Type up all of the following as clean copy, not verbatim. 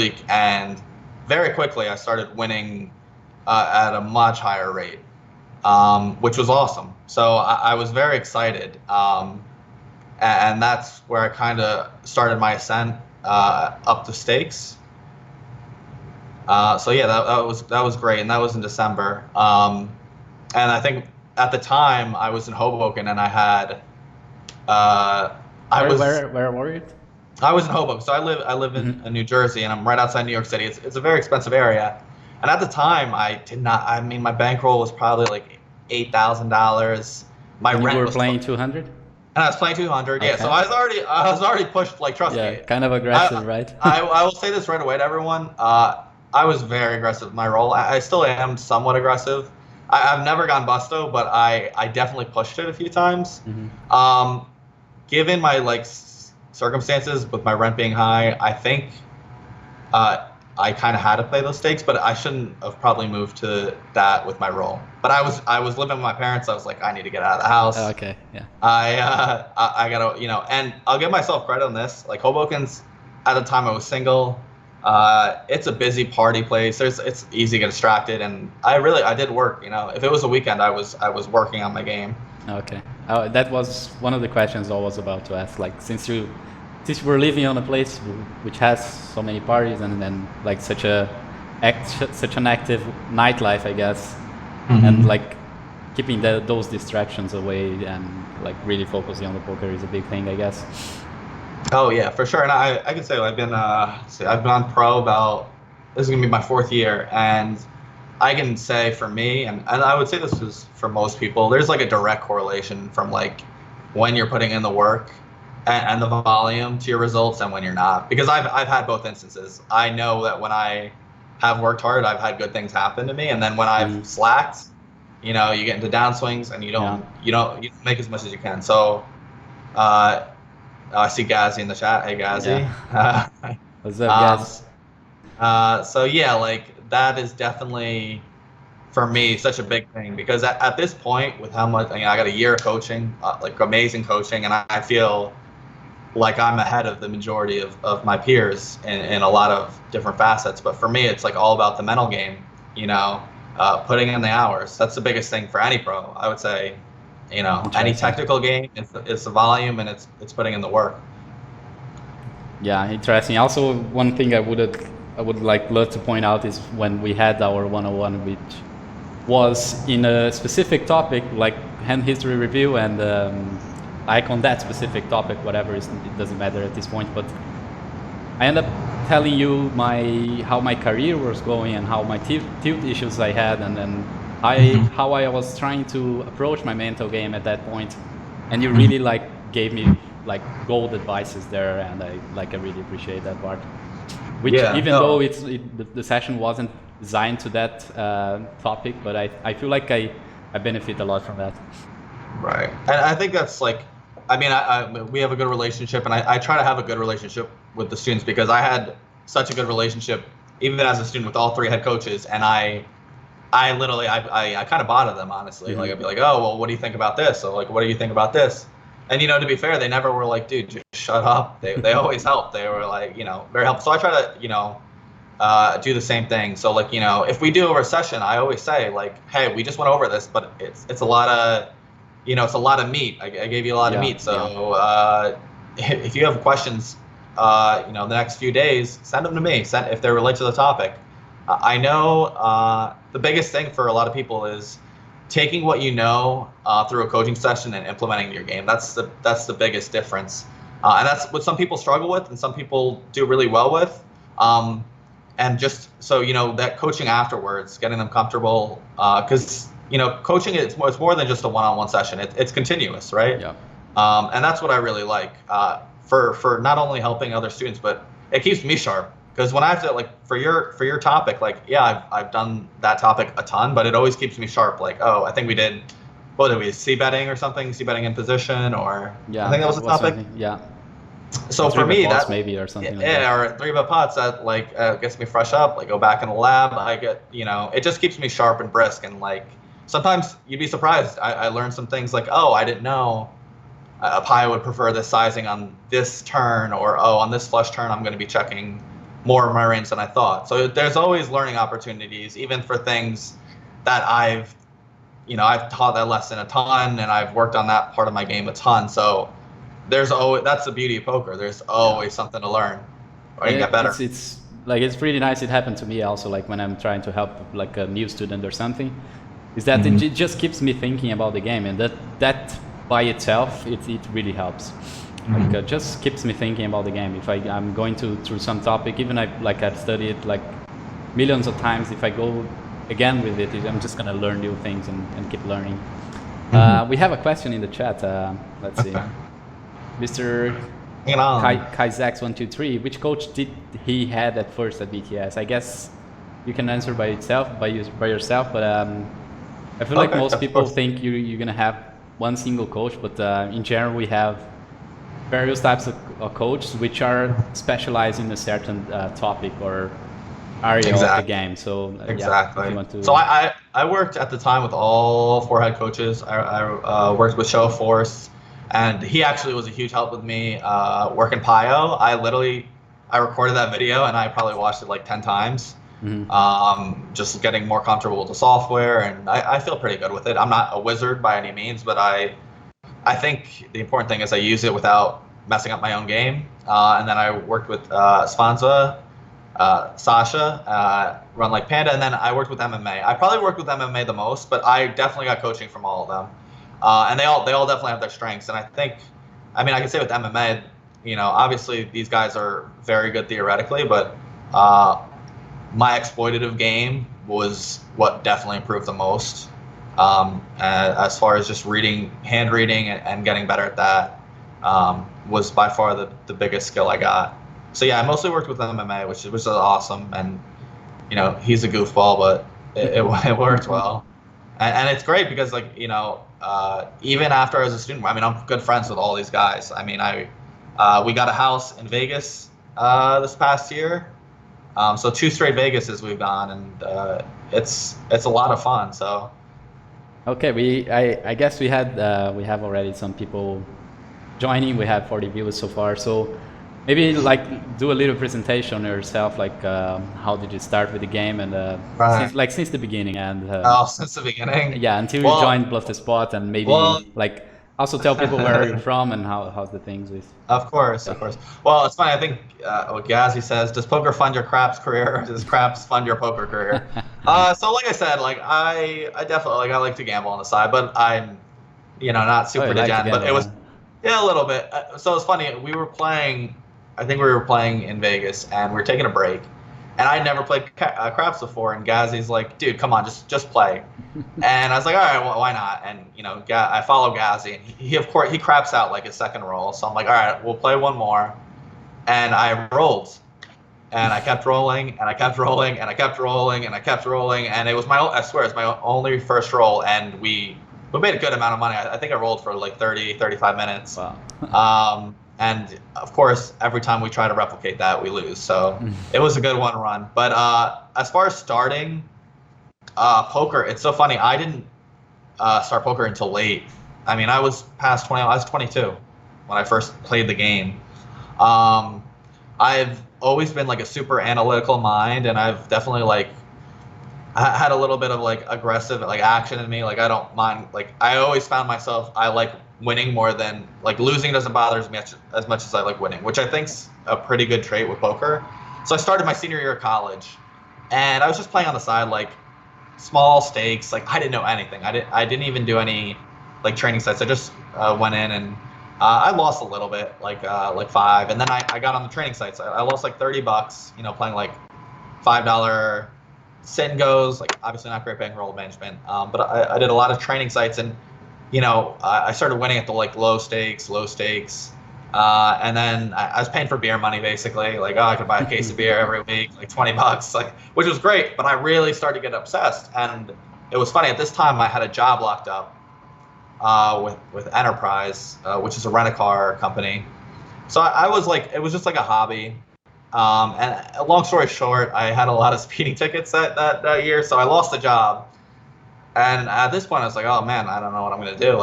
week, and very quickly I started winning at a much higher rate, which was awesome. So I was very excited, and that's where I kind of started my ascent up the stakes. So yeah, that was great, and that was in December. And I think at the time I was in Hoboken, and I had Where were you? I was in Hoboken, so I live in New Jersey, and I'm right outside New York City. It's a very expensive area, and at the time I did not. I mean, my bankroll was probably like $8,000. My And you rent were was playing 200? and I was playing 200. Yeah, Okay. so I was already pushed. Like, trust Yeah, me. kind of aggressive, right? I will say this right away to everyone. I was very aggressive in my role. I still am somewhat aggressive. I've never gone busto, but I definitely pushed it a few times. Given my like circumstances with my rent being high, I think I kind of had to play those stakes, but I shouldn't have probably moved to that with my role. But I was living with my parents. I was like, I need to get out of the house. Oh, okay, yeah. I gotta, and I'll give myself credit on this. Like, Hoboken's, at the time I was single. It's a busy party place. It's easy to get distracted, and I did work. If it was a weekend, I was working on my game. Okay. That was one of the questions I was about to ask. Like, since you were living on a place which has so many parties and then like such an active nightlife, I guess, and like keeping those distractions away and like really focusing on the poker is a big thing, I guess. Oh yeah, for sure. And I can say I've been on pro about, this is gonna be my 4th year, and I can say for me, and I would say this is for most people, there's like a direct correlation from like when you're putting in the work and the volume to your results and when you're not. Because I've had both instances. I know that when I have worked hard, I've had good things happen to me, and then when I've slacked, you get into downswings and you don't make as much as you can. So I see Gazzy in the chat. Hey, Gazzy. Yeah. What's up, guys? So yeah, like that is definitely for me such a big thing, because at this point, with how much I got a year of coaching, like amazing coaching, and I feel like I'm ahead of the majority of my peers in a lot of different facets. But for me, it's like all about the mental game, putting in the hours. That's the biggest thing for any pro, I would say. Any technical game, it's the volume, and it's putting in the work. Yeah, interesting. Also, one thing I would like love to point out is when we had our 101, which was in a specific topic like hand history review, and like on that specific topic, whatever it doesn't matter at this point. But I end up telling you how my career was going and how my tilt issues I had, and then how I was trying to approach my mental game at that point, and you really like gave me like gold advices there, and I really appreciate that part. Which though the session wasn't designed to that topic, but I feel like I benefit a lot from that. Right, and I think that's like, we have a good relationship, and I try to have a good relationship with the students, because I had such a good relationship even as a student with all 3 head coaches, and I literally kind of botted them, honestly. Like, I'd be like, oh, well, what do you think about this? Or like, what do you think about this? And to be fair, they never were like, dude, just shut up. They always helped. They were like, very helpful. So I try to do the same thing. So like, if we do a session, I always say like, hey, we just went over this, but it's a lot of it's a lot of meat. I gave you a lot of meat. So if you have questions the next few days, send them to me. If they relate to the topic. I know the biggest thing for a lot of people is taking what through a coaching session and implementing in your game. That's the biggest difference, and that's what some people struggle with, and some people do really well with. And just so that coaching afterwards, getting them comfortable, because coaching it's more than just a one-on-one session. It's continuous, right? Yeah. And that's what I really like for not only helping other students, but it keeps me sharp. Because when I have to, like, for your topic, like, yeah, I've done that topic a ton, but it always keeps me sharp. Like, oh, I think we did, what did we, c-betting or something? C-betting in position, or yeah, I think that was the topic. Yeah. So for me, that maybe or something. Yeah, like or 3-bet pots that like gets me fresh up. Like, go back in the lab. I get, it just keeps me sharp and brisk. And like sometimes you'd be surprised. I learned some things like, oh, I didn't know a pie would prefer this sizing on this turn, or oh, on this flush turn I'm going to be checking more of my range than I thought. So there's always learning opportunities, even for things that I've taught that lesson a ton, and I've worked on that part of my game a ton. So that's the beauty of poker. There's always something to learn or you get better. It's like, it's pretty nice. It happened to me also, like when I'm trying to help like a new student or something, is that it just keeps me thinking about the game, and that by itself, it really helps. Like just keeps me thinking about the game. If I'm going through some topic, even I've studied it like millions of times, if I go again with it, I'm just gonna learn new things and keep learning. We have a question in the chat. Let's see. Mr. Kaizax123, which coach did he had at first at BTS? I guess you can answer by yourself, but I feel like most people think you're gonna have one single coach, but in general we have various types of coaches which are specialized in a certain topic or area of the game. So exactly. Yeah, so I worked at the time with all 4 head coaches. I worked with Show Force, and he actually was a huge help with me working Pio. I recorded that video and I probably watched it like 10 times. Just getting more comfortable with the software, and I feel pretty good with it. I'm not a wizard by any means, but I think the important thing is I use it without messing up my own game. And then I worked with Spanza, Sasha, Run Like Panda, and then I worked with MMA. I probably worked with MMA the most, but I definitely got coaching from all of them. And they all definitely have their strengths. And I can say with MMA, obviously these guys are very good theoretically, but my exploitative game was what definitely improved the most. As far as just hand reading and getting better at that, was by far the biggest skill I got. So yeah, I mostly worked with MMA, which was awesome. And he's a goofball, but it worked well. And it's great because even after I was a student, I'm good friends with all these guys. We got a house in Vegas this past year. So 2 straight Vegases we've gone, and it's a lot of fun. So okay, I guess we have already some people joining. We have 40 viewers so far. So maybe do a little presentation on yourself, how did you start with the game, and since the beginning, and since the beginning, yeah, until you joined BluffTheSpot, and maybe also tell people where you're from and how's the things with. Of course. Well, it's funny. I think what Gazzy says: does poker fund your craps career, or does craps fund your poker career? So like I said, I definitely I like to gamble on the side, but I'm not super degen. But it was a little bit. So it's funny. I think we were playing in Vegas, and we were taking a break. And I never played craps before, and Gazzy's like, "Dude, come on, just play." And I was like, "All right, well, why not?" And I follow Gazzy, and he craps out like his second roll. So I'm like, "All right, we'll play one more." And I rolled, and I kept rolling, and I kept rolling, and I kept rolling, and I kept rolling, and it was I swear, it's my only first roll, and we made a good amount of money. I think I rolled for like 30, 35 minutes. Wow. And of course, every time we try to replicate that, we lose. So it was a good one run. But as far as starting poker, it's so funny. I didn't start poker until late. I was past 20. I was 22 when I first played the game. I've always been a super analytical mind, and I've definitely had a little bit of aggressive action in me. I don't mind. I always found myself I like winning more than losing doesn't bother me as much as I like winning, which I think's a pretty good trait with poker. So I started my senior year of college, and I was just playing on the side, small stakes. I didn't know anything. I didn't even do any training sets. I just went in, and I lost a little bit, 5, and then I got on the training sites. I lost $30, playing $5 sit and goes. Obviously not great bankroll management, but I did a lot of training sites, and I started winning at the low stakes, and then I was paying for beer money basically. I could buy a case of beer every week, $20, which was great. But I really started to get obsessed, and it was funny. At this time, I had a job locked up with Enterprise, which is a rent-a-car company. So I was it was just a hobby. And long story short, I had a lot of speeding tickets that year, so I lost the job. And at this point, I was like, oh man, I don't know what I'm going to do.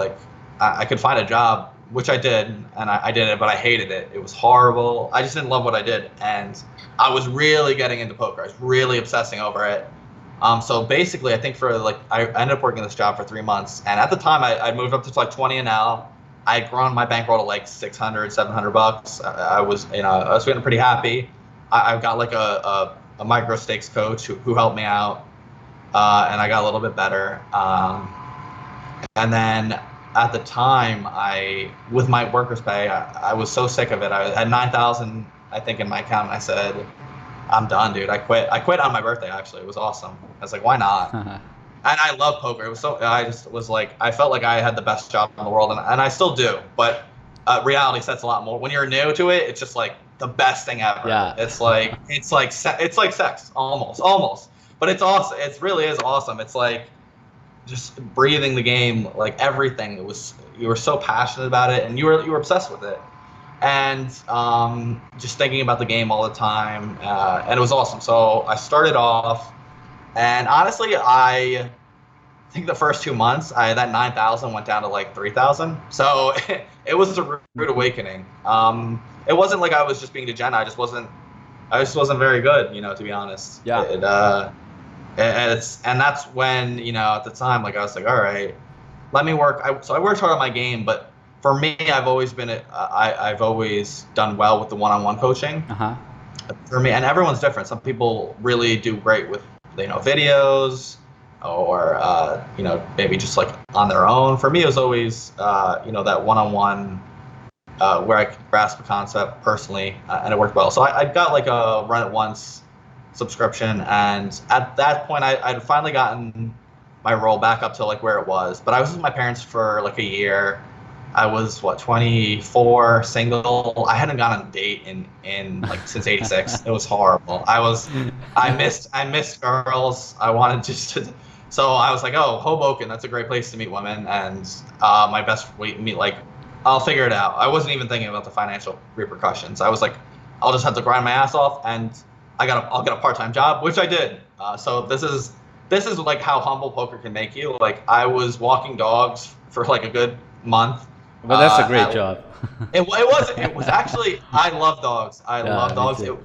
I could find a job, which I did, and I did it, but I hated it. It was horrible. I just didn't love what I did. And I was really getting into poker. I was really obsessing over it. So basically, I think I ended up working this job for 3 months, and at the time, I moved up to like 20 an hour. I had grown my bankroll to like 600, $700. I was feeling pretty happy. I got like a micro stakes coach who helped me out, and I got a little bit better. And then at the time, with my workers' pay, I was so sick of it. I had 9,000, I think, in my account, and I said, I'm done, dude. I quit. I quit on my birthday, actually. It was awesome. I was like, why not? And I love poker. It was I just was like, I felt like I had the best job in the world, and I still do. But reality sets a lot more. When you're new to it, it's just like the best thing ever. Yeah. It's like sex, almost. But it's awesome. It really is awesome. It's like just breathing the game, like everything. You were so passionate about it, and you were obsessed with it, and just thinking about the game all the time, and it was awesome. So I started off, and honestly, I think the first 2 months, that 9,000 went down to like 3,000. So it was a rude awakening. It wasn't like I was just being degenerate. I just wasn't very good, to be honest. Yeah. And that's when, at the time, like I was like, all right, let me work. So I worked hard on my game, but for me, I've always done well with the one-on-one coaching. For me, and everyone's different. Some people really do great with, videos, or maybe just like on their own. For me, it was always that one-on-one where I could grasp a concept personally, and it worked well. So I got like a Run It Once subscription, and at that point I'd finally gotten my role back up to like where it was. But I was with my parents for like a year. I was 24, single. I hadn't gone on a date in like since '86. It was horrible. I missed girls. I wanted just to. So I was like, oh, Hoboken, that's a great place to meet women, and my best way to meet, like, I'll figure it out. I wasn't even thinking about the financial repercussions. I was like, I'll just have to grind my ass off, and I'll get a part-time job, which I did. So this is like how humble poker can make you. Like, I was walking dogs for like a good month. But that's a great job. It was actually, I love dogs. I love dogs. It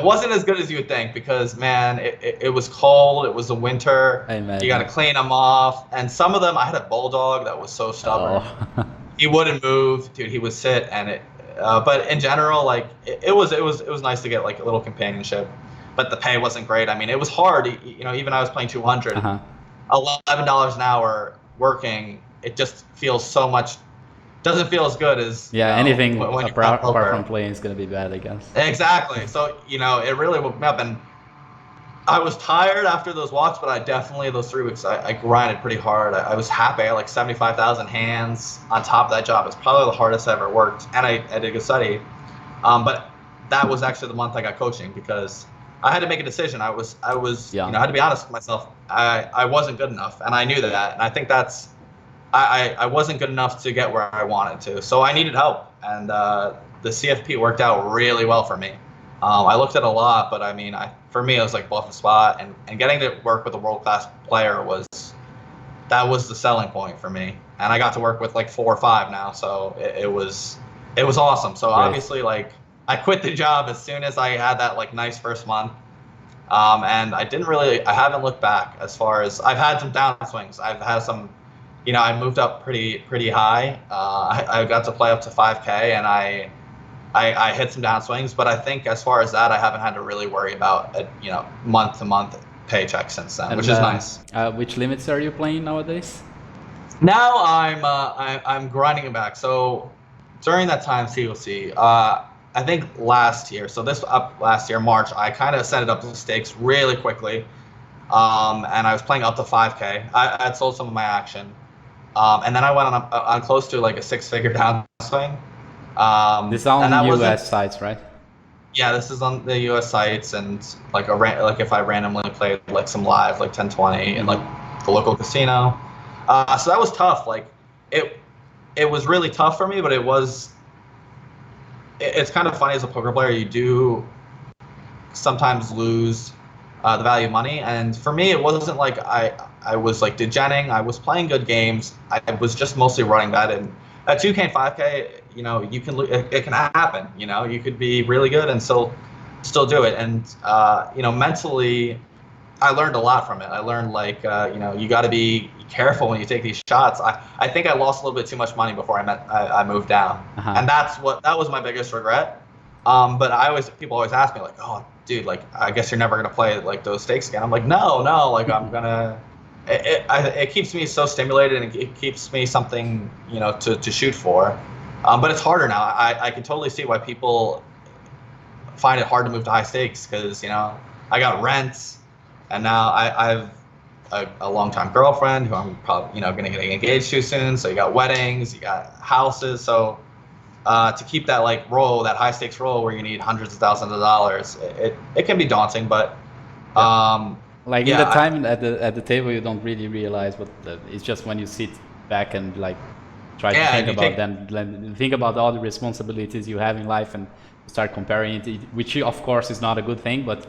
wasn't as good as you would think, because man, it was cold. It was the winter. You got to clean them off. And some of them, I had a bulldog that was so stubborn. Oh. He wouldn't move, dude. He would sit, and but in general, like it was nice to get like a little companionship. But the pay wasn't great. I mean, it was hard. Even I was playing 200, $11 an hour working. It just feels so much. Doesn't feel as good as anything apart from playing is gonna be bad, I guess. Exactly. So it really woke me up, and I was tired after those walks, but I definitely those 3 weeks I grinded pretty hard. I was happy. I had like 75,000 hands on top of that job. It's probably the hardest I ever worked, and I did good study. But that was actually the month I got coaching, because I had to make a decision. I had to be honest with myself. I wasn't good enough, and I knew that, and I think that's. I wasn't good enough to get where I wanted to, so I needed help, and the CFP worked out really well for me. I looked at a lot, but I mean, for me, it was like BluffTheSpot, and getting to work with a world-class player was the selling point for me, and I got to work with like 4 or 5 now, so it was awesome. So obviously, like, I quit the job as soon as I had that like nice first month, and I haven't looked back. As far as I've had some downswings, I've had some. I moved up pretty high. I got to play up to 5K, and I hit some downswings. But I think as far as that, I haven't had to really worry about month to month paycheck since then, which is nice. Which limits are you playing nowadays? Now I'm grinding it back. So during that time, COC, I think last year. So last year, March, I kind of set it up to stakes really quickly, and I was playing up to 5K. I had sold some of my action. And then I went on close to like a 6-figure downswing. This is on US sites, right? Yeah, this is on the US sites, and like if I randomly played like some live, like 10-20 in like the local casino. So that was tough. Like it was really tough for me, but it's kind of funny as a poker player. You do sometimes lose the value of money, and for me, it wasn't like I was like degenning. I was playing good games. I was just mostly running that. And at 2K and 5K, it can happen. You could be really good and still still do it. And mentally, I learned a lot from it. I learned you got to be careful when you take these shots. I think I lost a little bit too much money before I moved down, and that was my biggest regret. But people always ask me like, oh, dude, like I guess you're never gonna play like those stakes again. I'm like, no, like I'm gonna. It keeps me so stimulated, and it keeps me something to shoot for. But it's harder now. I can totally see why people find it hard to move to high stakes because I got rent, and now I've a longtime girlfriend who I'm probably going to get engaged to soon. So you got weddings, you got houses. So to keep that that high stakes role where you need hundreds of thousands of dollars, it can be daunting. But in the time at the table, you don't really realize what it's just when you sit back and try to think about them, think about all the responsibilities you have in life, and start comparing it, which of course is not a good thing, but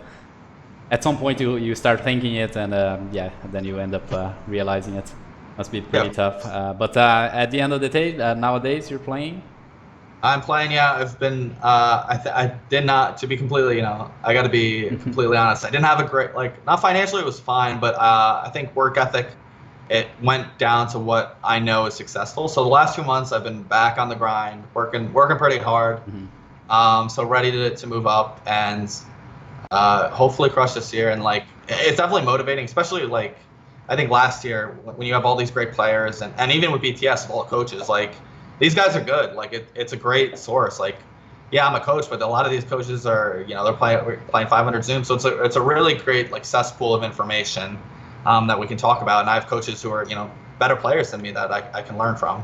at some point you start thinking it, and then you end up realizing it. Must be pretty tough. But at the end of the day, nowadays you're playing? I'm playing, yeah. I've been, I did not, to be completely, I got to be completely honest. I didn't have a great, not financially, it was fine, but I think work ethic, it went down to what I know is successful. So the last 2 months I've been back on the grind, working pretty hard. So ready to move up and hopefully crush this year. And it's definitely motivating, especially I think last year when you have all these great players and even with BTS, all the coaches, these guys are good. It's a great source. I'm a coach, but a lot of these coaches are, they're playing 500 Zoom. So it's a really great cesspool of information that we can talk about. And I have coaches who are, better players than me that I can learn from.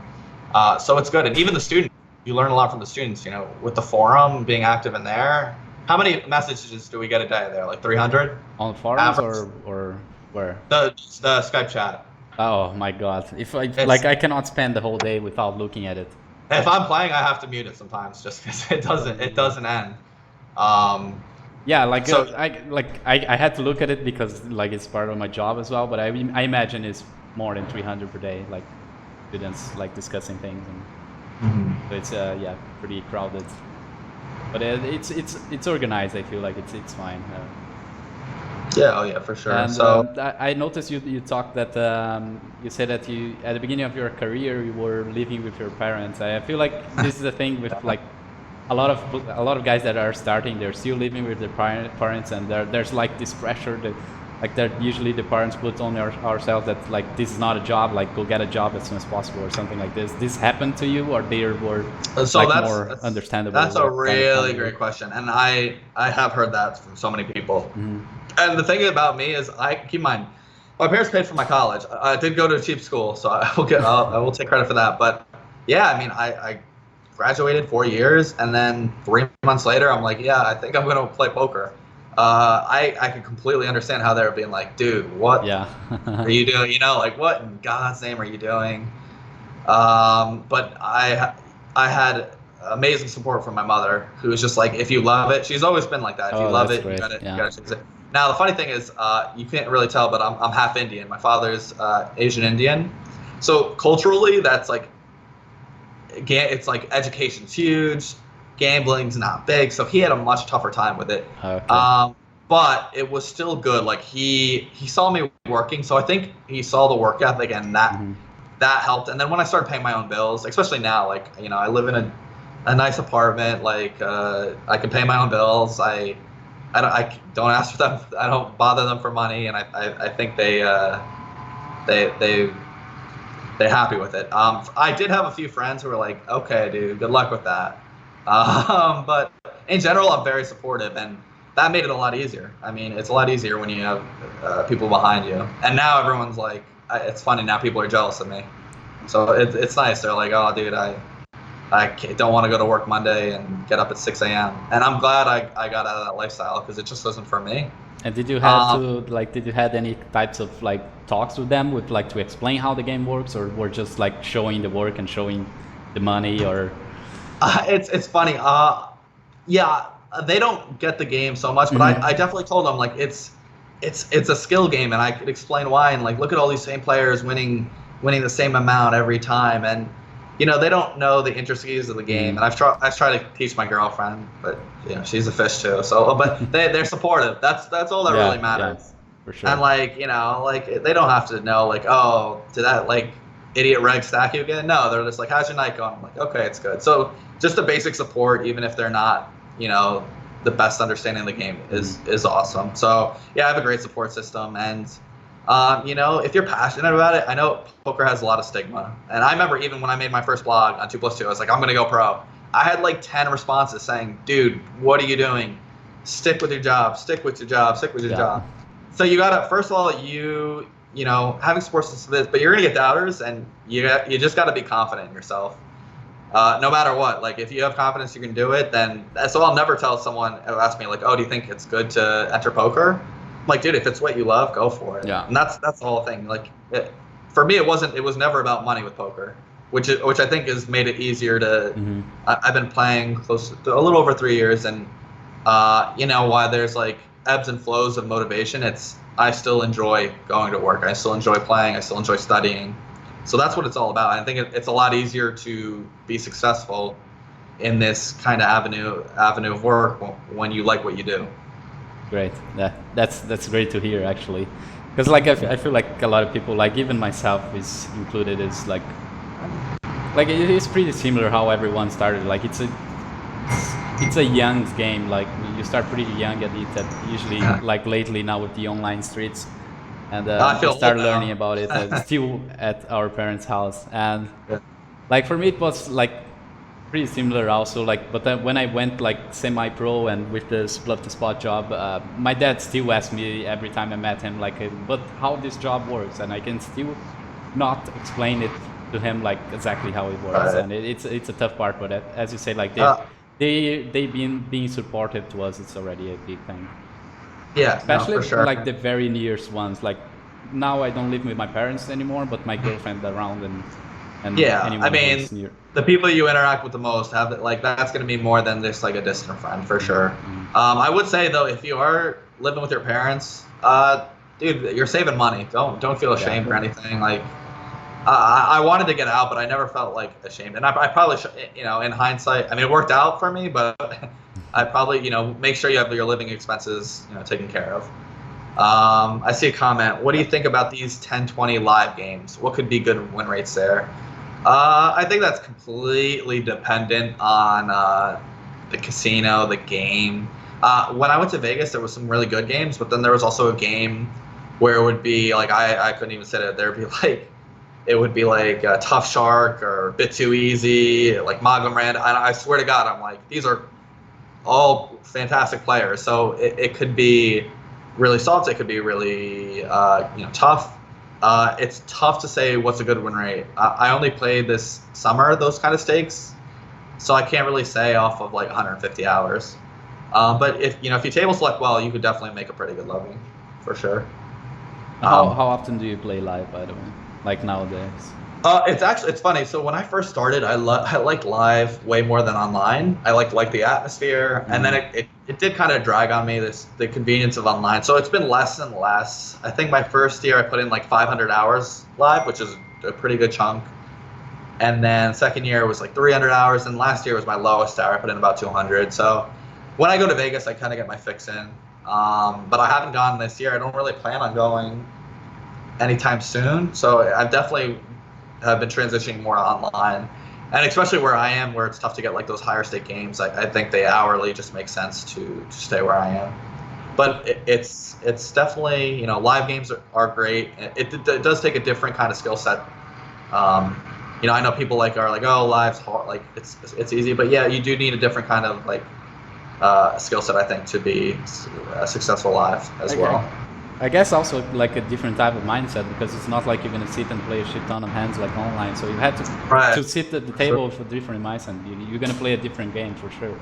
So it's good. And even the students, you learn a lot from the students, with the forum, being active in there. How many messages do we get a day there? 300? On forums or where? The Skype chat. Oh my God! I cannot spend the whole day without looking at it. If I'm playing, I have to mute it sometimes just because it doesn't end. I had to look at it because it's part of my job as well. But I imagine it's more than 300 per day. Students discussing things, and so it's pretty crowded. But it's organized. I feel like it's fine. For sure. And so I noticed you talked that you said that you at the beginning of your career you were living with your parents. I feel like this is the thing with a lot of guys that are starting. They're still living with their parents, and there's this pressure that usually the parents put on ourselves that this is not a job. Go get a job as soon as possible or something like this. This happened to you, or they were more understandable? That's a really great question, and I have heard that from so many people. And the thing about me is, keep in mind, my parents paid for my college. I did go to a cheap school, so I will take credit for that. But I graduated 4 years, and then 3 months later, I'm I think I'm going to play poker. I can completely understand how they're being dude, what are you doing? What in God's name are you doing? But I had amazing support from my mother, who was just if you love it, she's always been like that. If you love it, you gotta chase it. Now the funny thing is, you can't really tell, but I'm half Indian. My father's Asian Indian, so culturally that's it's education's huge, gambling's not big, so he had a much tougher time with it. Okay. But it was still good. He saw me working, so I think he saw the work ethic, and that helped. And then when I started paying my own bills, especially now, I live in a nice apartment, I can pay my own bills. I don't ask for them. I don't bother them for money, and I think they're happy with it. I did have a few friends who were okay, dude, good luck with that. But in general, I'm very supportive, and that made it a lot easier. I mean, it's a lot easier when you have people behind you. And now everyone's it's funny, now people are jealous of me. So it's nice. They're oh, dude, I don't want to go to work Monday and get up at 6 a.m. And I'm glad I got out of that lifestyle, because it just wasn't for me. And did you have did you had any types of talks with them to explain how the game works, or were just showing the work and showing the money, or? It's funny. They don't get the game so much, but I definitely told them it's a skill game, and I could explain why, and look at all these same players winning the same amount every time, and they don't know the intricacies of the game. And I've tried to teach my girlfriend, but she's a fish too. So, but they're supportive. That's all that really matters. For sure. And like they don't have to know like, oh, did that like idiot reg stack you again? No, they're just like, how's your night going? I'm like, okay, it's good. So just the basic support, even if they're not the best understanding of the game, is awesome. So yeah, I have a great support system. And if you're passionate about it, I know poker has a lot of stigma. And I remember even when I made my first blog on 2+2, I was like, I'm going to go pro. I had like 10 responses saying, dude, what are you doing? Stick with your job, stick with your job, stick with your job. So you got to, first of all, having support system is, but you're going to get doubters, and you just got to be confident in yourself. No matter what, like if you have confidence you can do it, then so I'll never tell someone who asks me like, oh, do you think it's good to enter poker? I'm like, dude, if it's what you love, go for it. Yeah. And that's the whole thing. Like for me, it was never about money with poker, which I think has made it easier to. I've been playing close to a little over 3 years, and while there's like ebbs and flows of motivation, I still enjoy going to work. I still enjoy playing. I still enjoy studying. So that's what it's all about. I think it's a lot easier to be successful in this kind of avenue of work when you like what you do. Great. That's great to hear, actually, because like I feel like a lot of people, like even myself is included, is like it is pretty similar how everyone started. Like it's a young game. Like you start pretty young at it. That usually like lately now with the online streets. And I start learning about it still at our parents' house. And like for me it was like pretty similar also, like, but then when I went like semi-pro and with this BluffTheSpot job, my dad still asks me every time I met him like, but how this job works, and I can still not explain it to him like exactly how it works. And it's a tough part, but as you say, like they being supportive to us, it's already a big thing. Yeah, especially for sure. Like the very nearest ones. Like now I don't live with my parents anymore, but my girlfriend around and yeah, I mean, the people you interact with the most have that's going to be more than just like a distant friend for sure. I would say though, if you are living with your parents, dude, you're saving money. Don't feel ashamed or anything. Like I wanted to get out, but I never felt like ashamed. And I probably should, in hindsight, I mean, it worked out for me, but I probably, make sure you have your living expenses, taken care of. I see a comment. What do you think about these 10-20 live games? What could be good win rates there? I think that's completely dependent on the casino, the game. When I went to Vegas, there was some really good games, but then there was also a game where it would be like, I couldn't even say it. It would be like Tough Shark or a bit too easy, like Magnum Rand. And I swear to God, I'm like, these are all fantastic players. So it could be really soft. It could be really tough. It's tough to say what's a good win rate. I only played this summer those kind of stakes, so I can't really say off of like 150 hours. But if you table select well, you could definitely make a pretty good living, for sure. How often do you play live, by the way? Like nowadays? It's funny. So when I first started, I liked live way more than online. I liked the atmosphere, and then it did kind of drag on me the convenience of online. So it's been less and less. I think my first year I put in like 500 hours live, which is a pretty good chunk. And then second year was like 300 hours, and last year was my lowest hour. I put in about 200. So when I go to Vegas, I kind of get my fix in. But I haven't gone this year. I don't really plan on going anytime soon. So I've definitely have been transitioning more online, and especially where I am, where it's tough to get like those higher stake games. I think the hourly just makes sense to stay where I am. But it's definitely live games are great. It does take a different kind of skill set. I know people are like, oh, live's hard, like it's easy, but yeah, you do need a different kind of like skill set, I think, to be successful live as well. I guess also like a different type of mindset, because it's not like you're gonna sit and play a shit ton of hands like online. So you have to sit at the table for different mindset. You're gonna play a different game for sure.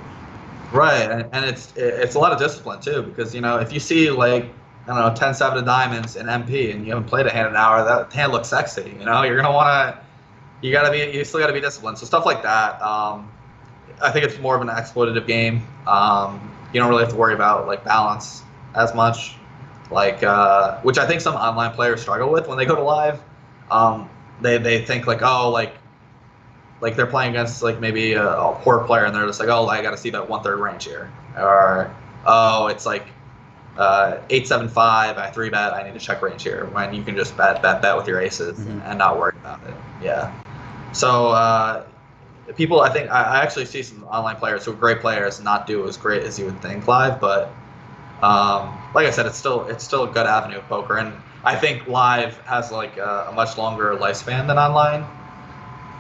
Right, and it's a lot of discipline too, because if you see like 10-7 of diamonds in MP and you haven't played a hand in an hour, that hand looks sexy. You're gonna wanna, you still gotta be disciplined. So stuff like that. I think it's more of an exploitative game. You don't really have to worry about like balance as much. Which I think some online players struggle with when they go to live. They think like, oh, like like they're playing against like maybe a poor player and they're just like, oh, I got to see that 1/3 range here, or oh, it's like 8-7-5, I 3-bet, I need to check range here, when you can just bet with your aces and not worry about it. Yeah. So people, I think I actually see some online players who are great players not do as great as you would think live, but like I said, it's still a good avenue of poker, and I think live has like a much longer lifespan than online,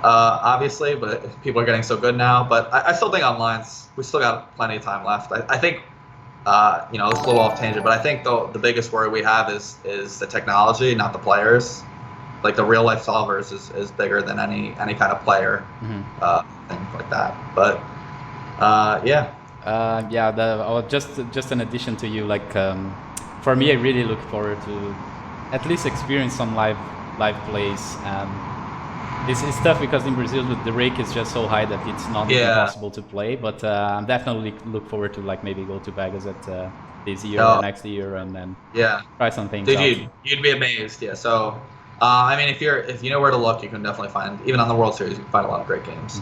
obviously, but people are getting so good now. But I still think online's, we still got plenty of time left. I think it's a little off tangent, but I think the biggest worry we have is the technology, not the players. Like the real life solvers is bigger than any kind of player thing like that. But yeah. Just in addition to you, like for me, I really look forward to at least experience some live plays. It's tough because in Brazil the rake is just so high that it's not possible to play. But I'm definitely look forward to like maybe go to Vegas at this year or next year and then try some things. Dude, you'd be amazed. Yeah. So I mean, if you know where to look, you can definitely find, even on the World Series, you can find a lot of great games.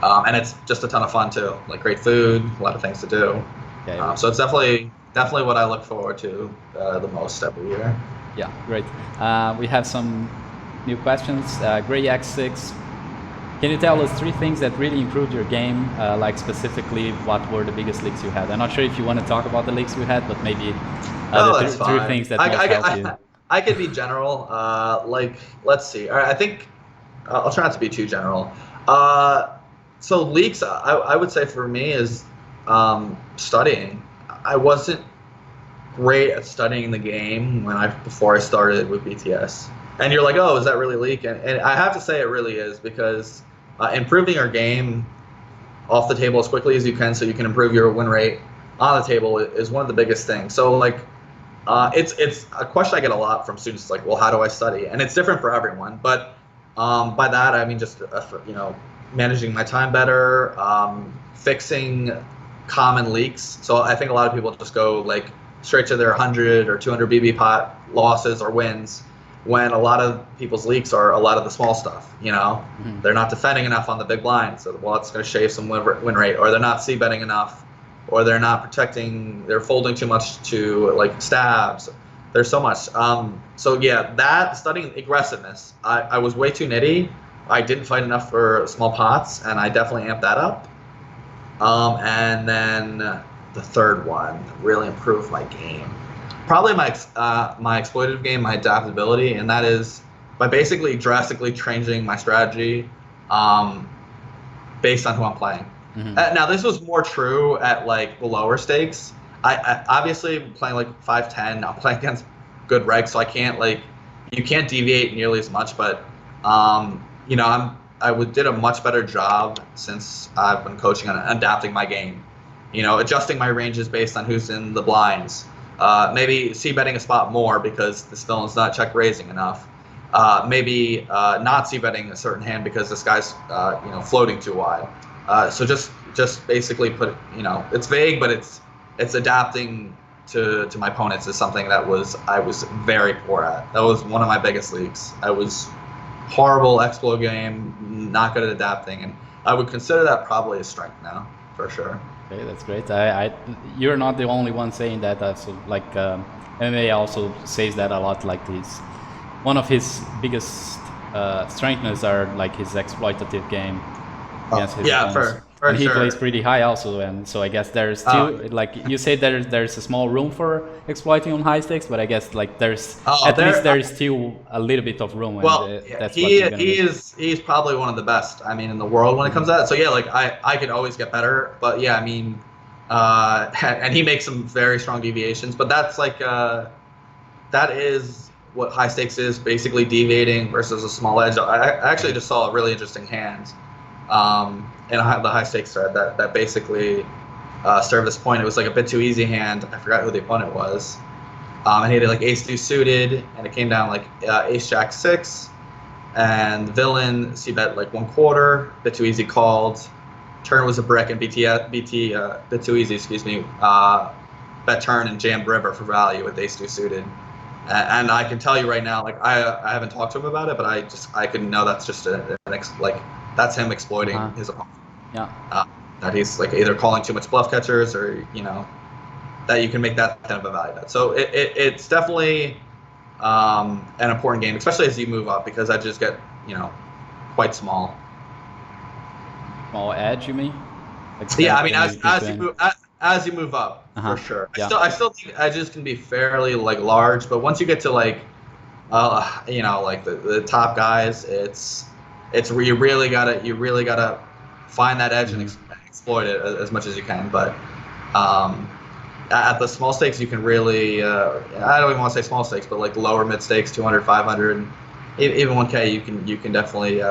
And it's just a ton of fun too. Like great food, a lot of things to do. So it's definitely what I look forward to the most every year. Yeah, great. We have some new questions. GrayX6, can you tell us 3 things that really improved your game? Like specifically, what were the biggest leaks you had? I'm not sure if you want to talk about the leaks you had, but maybe the 3 things that most helped you. I could be general. Like, let's see. All right, I think I'll try not to be too general. So leaks, I would say for me is studying. I wasn't great at studying the game before I started with BTS. And you're like, oh, is that really leak? And I have to say it really is, because improving your game off the table as quickly as you can so you can improve your win rate on the table is one of the biggest things. So like, it's a question I get a lot from students, like, well, how do I study? And it's different for everyone. But by that, I mean just, managing my time better, fixing common leaks. So I think a lot of people just go like straight to their 100 or 200 BB pot losses or wins, when a lot of people's leaks are a lot of the small stuff. They're not defending enough on the big blind, so well, it's going to shave some win rate, or they're not c-betting enough, or they're not protecting, they're folding too much to like stabs. There's so much. So yeah, that studying aggressiveness, I was way too nitty. I didn't fight enough for small pots, and I definitely amped that up. And then the third one really improved my game. Probably my exploitative game, my adaptability, and that is by basically drastically changing my strategy based on who I'm playing. Now, this was more true at like the lower stakes. I obviously playing like 5-10. I'm playing against good regs, so you can't deviate nearly as much. But I did a much better job since I've been coaching on adapting my game. Adjusting my ranges based on who's in the blinds. Maybe c-betting a spot more because this villain's not check raising enough. Maybe not c-betting a certain hand because this guy's floating too wide. So just basically it's vague, but it's adapting to my opponents is something that I was very poor at. That was one of my biggest leaks. I was horrible explo game, not good at adapting, and I would consider that probably a strength now, for sure. Okay, that's great. You're not the only one saying that. So like MMA also says that a lot. Like one of his biggest strengths are like his exploitative game against his opponents. For and he sure. plays pretty high also, and so I guess there's still like you say there's a small room for exploiting on high stakes, but I guess like there's still a little bit of room. Well, and, that's he's probably one of the best. I mean, in the world when it comes to that. So yeah, like I could always get better, but yeah, I mean, and he makes some very strong deviations, but that's like that is what high stakes is, basically deviating versus a small edge. I actually just saw a really interesting hand. And I have the high stakes thread that basically served this point. It was like a bit too easy hand. I forgot who the opponent was. And he had like ace deuce suited, and it came down like ace jack 6, and the villain c-bet like 1/4, bit too easy called. Turn was a brick, and BT bit too easy, bet turn and jammed river for value with ace deuce suited. And I can tell you right now, like I haven't talked to him about it, but I could know that's just that's him exploiting his opponent. Yeah. That he's like either calling too much bluff catchers or that you can make that kind of a value bet. So it's definitely an important game, especially as you move up, because I just get quite small. Small edge, you mean? Like yeah, I mean as you move up, for sure. Yeah. I still think edges can be fairly like large, but once you get to like like the top guys, it's where you really gotta find that edge and exploit it as much as you can. But at the small stakes, you can really I don't even want to say small stakes, but like lower mid stakes, 200, 500, even 1K, you can definitely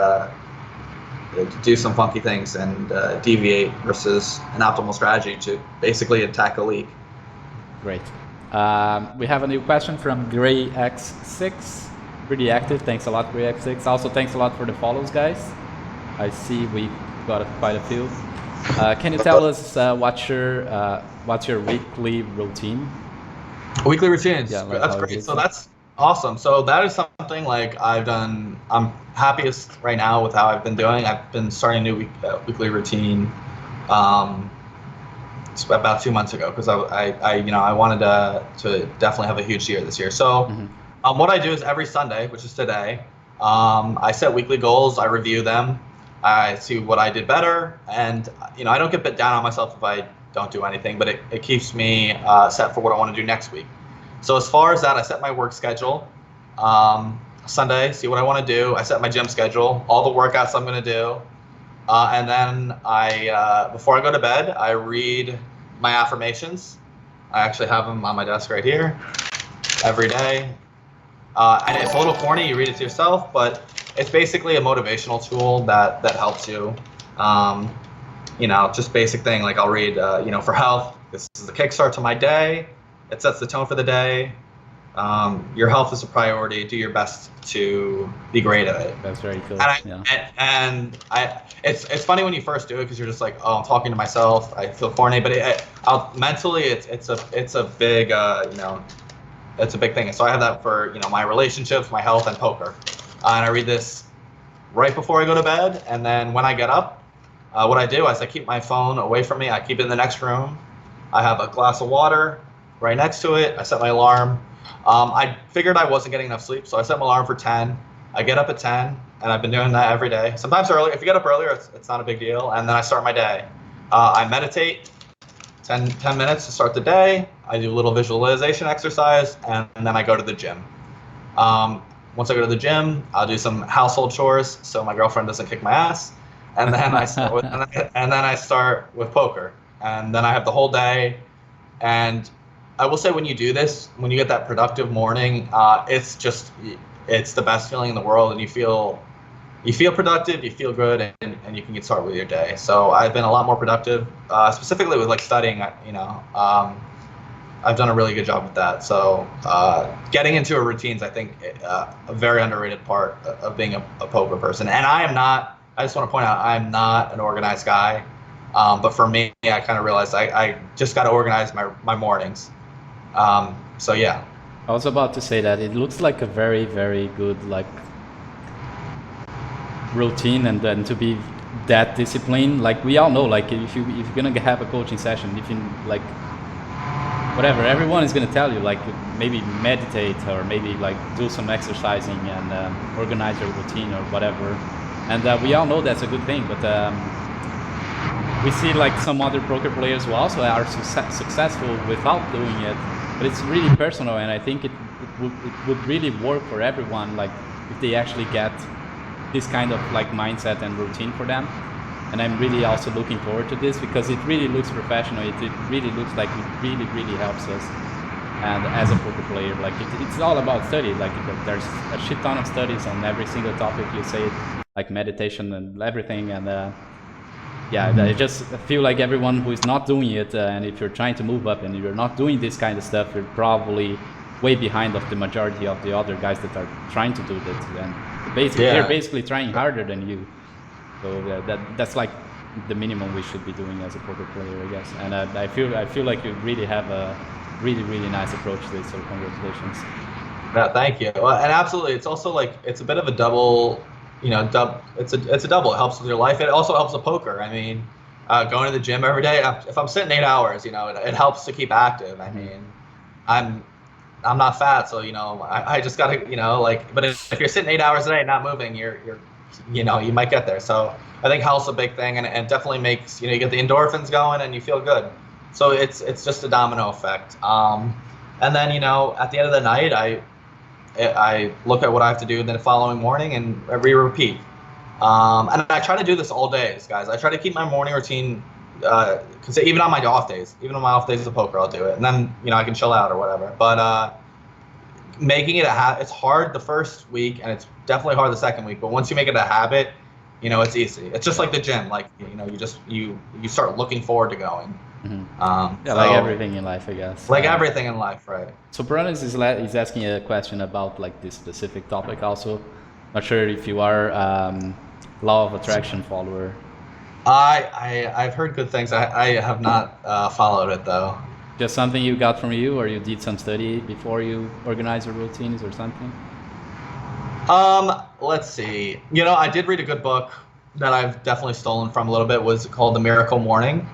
do some funky things and deviate versus an optimal strategy to basically attack a league. Great. We have a new question from GrayX6. Pretty active. Thanks a lot, GrayX6. Also, thanks a lot for the follows, guys. I see we got quite a few. Can you tell us what's your weekly routine? Weekly routines. Yeah, like that's great. So that's awesome. So that is something like I'm happiest right now with how I've been doing. I've been starting a new weekly routine about 2 months ago because I wanted to definitely have a huge year this year. So what I do is every Sunday, which is today, I set weekly goals. I review them. I see what I did better, and I don't get bit down on myself if I don't do anything, but it keeps me set for what I want to do next week. So as far as that, I set my work schedule. Sunday, see what I want to do. I set my gym schedule, all the workouts I'm going to do, and then before I go to bed, I read my affirmations. I actually have them on my desk right here every day. And it's a little corny, you read it to yourself, but it's basically a motivational tool that helps you. Just basic thing, like I'll read, for health, this is the kickstart to my day. It sets the tone for the day. Your health is a priority. Do your best to be great at it. That's very cool. It's funny when you first do it because you're just like, oh, I'm talking to myself. I feel corny, but mentally, it's a big, it's a big thing. So I have that for my relationships, my health, and poker. And I read this right before I go to bed, and then when I get up, what I do is I keep my phone away from me. I keep it in the next room. I have a glass of water right next to it. I set my alarm. I figured I wasn't getting enough sleep, so I set my alarm for 10. I get up at 10, and I've been doing that every day. Sometimes early. If you get up earlier, it's not a big deal. And then I start my day. I meditate 10 minutes to start the day. I do a little visualization exercise, and then I go to the gym. Once I go to the gym, I'll do some household chores so my girlfriend doesn't kick my ass. And then I start with poker. And then I have the whole day. And I will say, when you do this, when you get that productive morning, it's the best feeling in the world, and you feel productive, you feel good, and you can get started with your day. So I've been a lot more productive, specifically with like studying. I've done a really good job with that. So getting into a routine is, I think, a very underrated part of being a poker person. And I just want to point out, I'm not an organized guy. But for me, I kind of realized I just got to organize my mornings. So yeah. I was about to say that it looks like a very, very good routine, and then to be that disciplined. Like we all know, like if you're gonna have a coaching session, if you like whatever, everyone is gonna tell you like maybe meditate or maybe like do some exercising and organize your routine or whatever. And we all know that's a good thing, but we see like some other poker players who also are successful without doing it. But it's really personal, and I think it would really work for everyone, like if they actually get this kind of like mindset and routine for them. And I'm really also looking forward to this because it really looks professional. It really looks like it really, really helps us. And as a poker player, like it's all about study. Like there's a shit ton of studies on every single topic you say, like meditation and everything. And I just feel like everyone who is not doing it, and if you're trying to move up and you're not doing this kind of stuff, you're probably way behind of the majority of the other guys that are trying to do this. And they're basically trying harder than you. So that's like the minimum we should be doing as a poker player, I guess. And I feel like you really have a really, really nice approach to this. So congratulations. Yeah, thank you. Well, and absolutely, it's also like it's a bit of a double. it's a double. It helps with your life. It also helps with poker. I mean, going to the gym every day. If I'm sitting 8 hours, it helps to keep active. I mean, I'm not fat, so I just gotta But if you're sitting 8 hours a day not moving, you're you might get there. So I think health's a big thing, and it definitely makes you get the endorphins going and you feel good. So it's just a domino effect. And then at the end of the night, I look at what I have to do the following morning and I repeat. And I try to do this all days, guys. I try to keep my morning routine, because even on my off days of poker, I'll do it, and then I can chill out or whatever. But making it a habit, it's hard the first week, and it's definitely hard the second week. But once you make it a habit, it's easy. It's just like the gym, like you start looking forward to going. Like everything in life, I guess. Like everything in life, right? So Bronis is asking a question about like this specific topic. Also, not sure if you are law of attraction follower. I've heard good things. I have not followed it though. Just something you got from you, or you did some study before you organize your routines or something? Let's see. I did read a good book that I've definitely stolen from a little bit. Was called The Miracle Morning.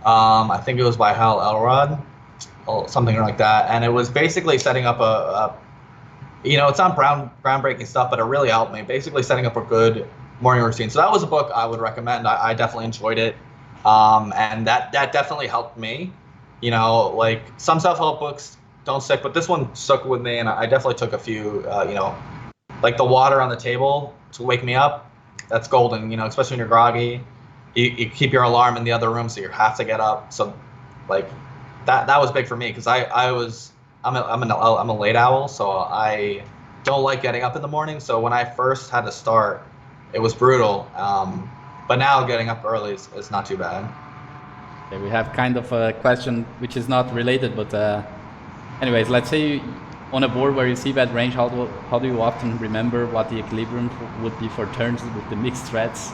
I think it was by Hal Elrod, or something like that. And it was basically setting up it's not groundbreaking stuff, but it really helped me. Basically setting up a good morning routine. So that was a book I would recommend. I definitely enjoyed it. And that definitely helped me. Like some self-help books don't stick, but this one stuck with me, and I definitely took a few, like the water on the table to wake me up. That's golden, especially when you're groggy. You keep your alarm in the other room, so you have to get up. So, like, that was big for me because I'm a late owl, so I don't like getting up in the morning. So when I first had to start, it was brutal. But now getting up early is not too bad. Okay, we have kind of a question which is not related, but anyways, let's say on a board where you see bad range, how do you often remember what the equilibrium would be for turns with the mixed threats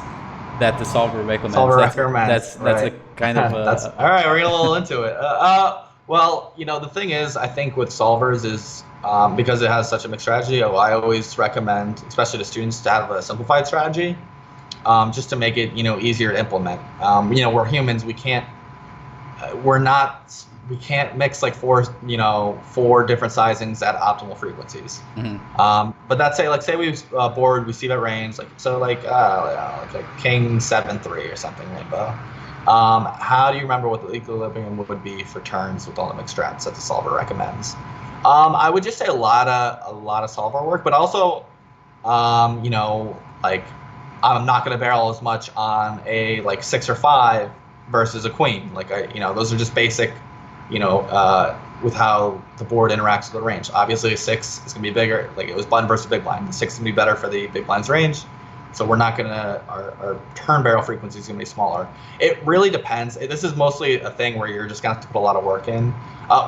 that the solver recommends? That's right. A kind of all right, we're getting a little into it. Well, the thing is, I think with solvers is because it has such a mixed strategy, I always recommend, especially to students, to have a simplified strategy, just to make it easier to implement. We're humans, we can't mix like four different sizings at optimal frequencies. But that's say we board, we see that range, like king 7-3 or something, rainbow. How do you remember what the equilibrium would be for turns with all the mixed strats that the solver recommends? I would just say a lot of solver work, but also like I'm not going to barrel as much on a 6 or 5 versus a queen. Like those are just basic, with how the board interacts with the range. Obviously, a 6 is going to be bigger. Like it was blind versus big blind. The 6 is going to be better for the big blind's range. So we're not going to, our turn barrel frequency is going to be smaller. It really depends. This is mostly a thing where you're just going to have to put a lot of work in.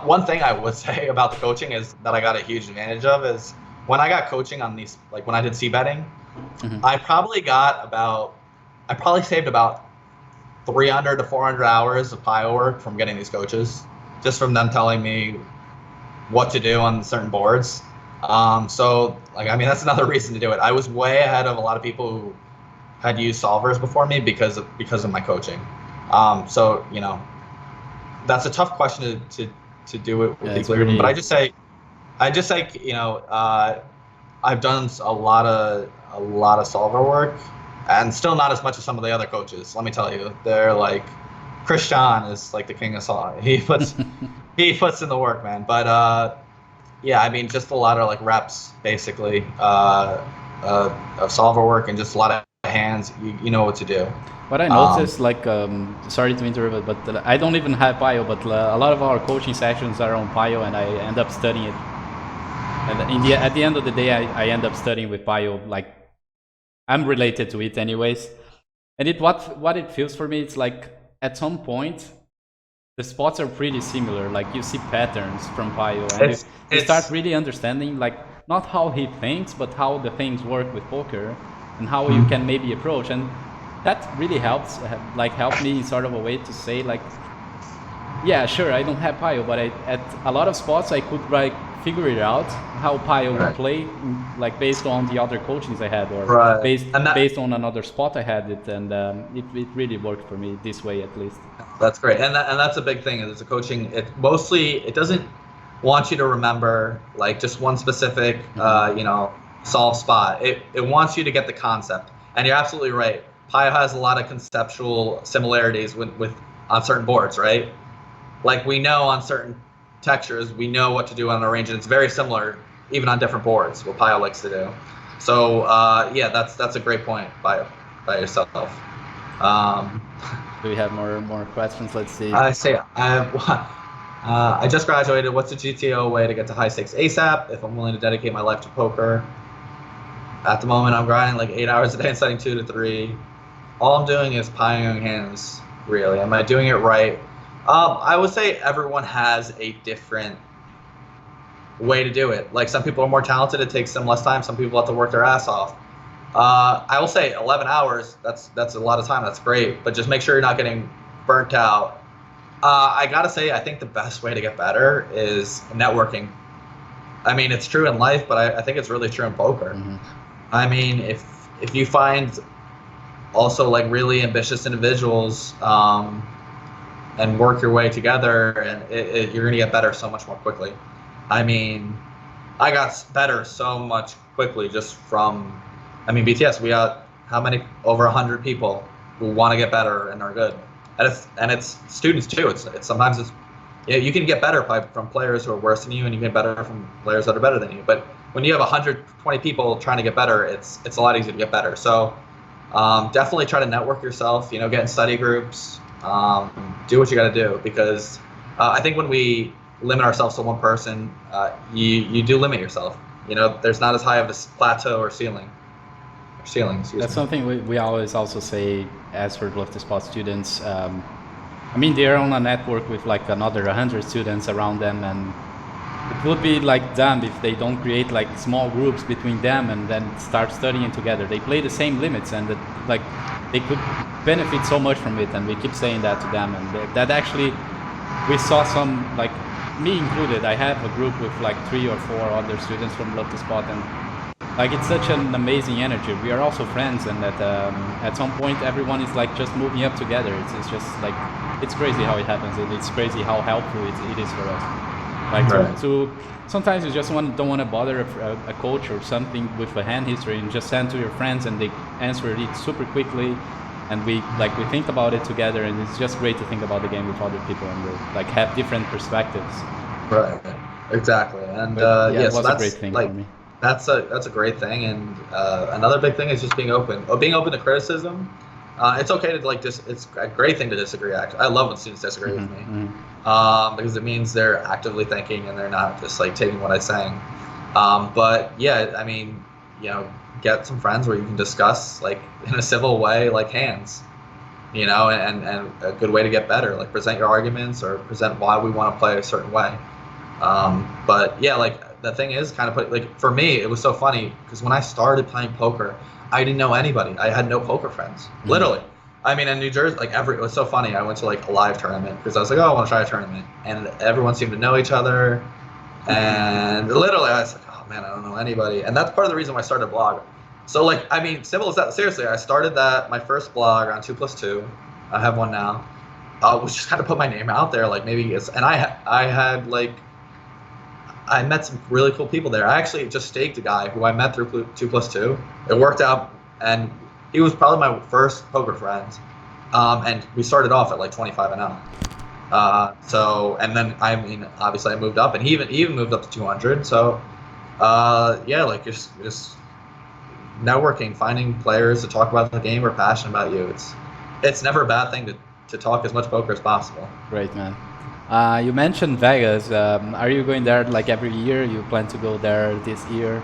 One thing I would say about the coaching is that I got a huge advantage of is when I got coaching on these, like when I did c-betting, I probably saved about 300 to 400 hours of PIO work from getting these coaches, just from them telling me what to do on certain boards. So that's another reason to do it. I was way ahead of a lot of people who had used solvers before me because of my coaching. So that's a tough question to do it with equilibrium. But I just say I've done a lot of solver work, and still not as much as some of the other coaches. Let me tell you, they're like Christian is like the king of solver. He puts in the work, man. But just a lot of reps basically of solver work and just a lot of hands. You know what to do. What I noticed, sorry to interrupt, but I don't even have PIO, but a lot of our coaching sessions are on PIO, and I end up studying it. And at the end of the day, I end up studying with PIO. Like I'm related to it anyways. And what it feels for me, it's like at some point, the spots are pretty similar. Like you see patterns from PIO, and you start really understanding not how he thinks, but how the things work with poker, and how you can maybe approach. And that really helps, helped me sort of a way to say yeah, sure, I don't have PIO, but at a lot of spots I could figure it out how Pio would Right. play, like based on the other coachings I had, or Right. based on another spot I had it, and it really worked for me this way at least. That's great, and that's a big thing. Is the coaching. It doesn't want you to remember like just one specific solve spot. It wants you to get the concept, and you're absolutely right. Pio has a lot of conceptual similarities with on certain boards, right? Like we know on certain textures, we know what to do on a range, and it's very similar even on different boards. What Pio likes to do. So yeah, that's a great point by yourself. Do we have more questions? Let's see. I just graduated. What's the GTO way to get to high stakes ASAP if I'm willing to dedicate my life to poker? At the moment, I'm grinding like 8 hours a day and studying 2 to 3. All I'm doing is pioneering hands, really. Am I doing it right? I would say everyone has a different way to do it. Like some people are more talented, it takes them less time. Some people have to work their ass off. I will say 11 hours, that's a lot of time, that's great, but just make sure you're not getting burnt out. I gotta say, I think the best way to get better is networking. I mean, it's true in life, but I think it's really true in poker. Mm-hmm. I mean, if you find also like really ambitious individuals and work your way together, and you're gonna get better so much more quickly. I mean, I got better so much quickly just from, BTS, we got how many? Over 100 people who want to get better and are good. And it's students too. It's sometimes you can get better from players who are worse than you, and you get better from players that are better than you. But when you have 120 people trying to get better, it's a lot easier to get better. So definitely try to network yourself. Get in study groups. Do what you got to do, because I think when we limit ourselves to one person, you do limit yourself. There's not as high of a plateau or ceiling. That's something we always also say as for BluffTheSpot students. They're on a network with like another 100 students around them, and it would be like dumb if they don't create like small groups between them and then start studying together. They play the same limits, and they could benefit so much from it, and we keep saying that to them. And that actually, we saw some, like me included, I have a group with like 3 or 4 other students from BluffTheSpot, and like it's such an amazing energy. We are also friends, and at some point everyone is like just moving up together. It's just like, it's crazy how it happens, and it's crazy how helpful it is for us. Like right. to sometimes you just don't want to bother a coach or something with a hand history, and just send to your friends, and they answer it super quickly, and we think about it together, and it's just great to think about the game with other people and like have different perspectives. Right. Exactly. And it was a great thing for me. That's a great thing, and another big thing is just being open. Being open to criticism. It's okay to it's a great thing to disagree. Actually, I love when students disagree with me, because it means they're actively thinking and they're not just like taking what I'm saying. But yeah, get some friends where you can discuss like in a civil way, like hands, and a good way to get better. Like present your arguments or present why we want to play a certain way. But yeah, like. The thing is, for me, it was so funny because when I started playing poker, I didn't know anybody. I had no poker friends, literally. In New Jersey, it was so funny. I went to like a live tournament because I was like, oh, I want to try a tournament, and everyone seemed to know each other. And literally, I was like, oh man, I don't know anybody. And that's part of the reason why I started a blog. So simple as that. Seriously, I started my first blog on 2+2. I have one now. Was just kind of put my name out there, I met some really cool people there. I actually just staked a guy who I met through 2+2. It worked out, and he was probably my first poker friend. And we started off at like 25 and up. And then obviously I moved up, and he even moved up to 200. So just networking, finding players to talk about the game or passionate about you. It's never a bad thing to talk as much poker as possible. Great, man. You mentioned Vegas. Are you going there like every year? You plan to go there this year?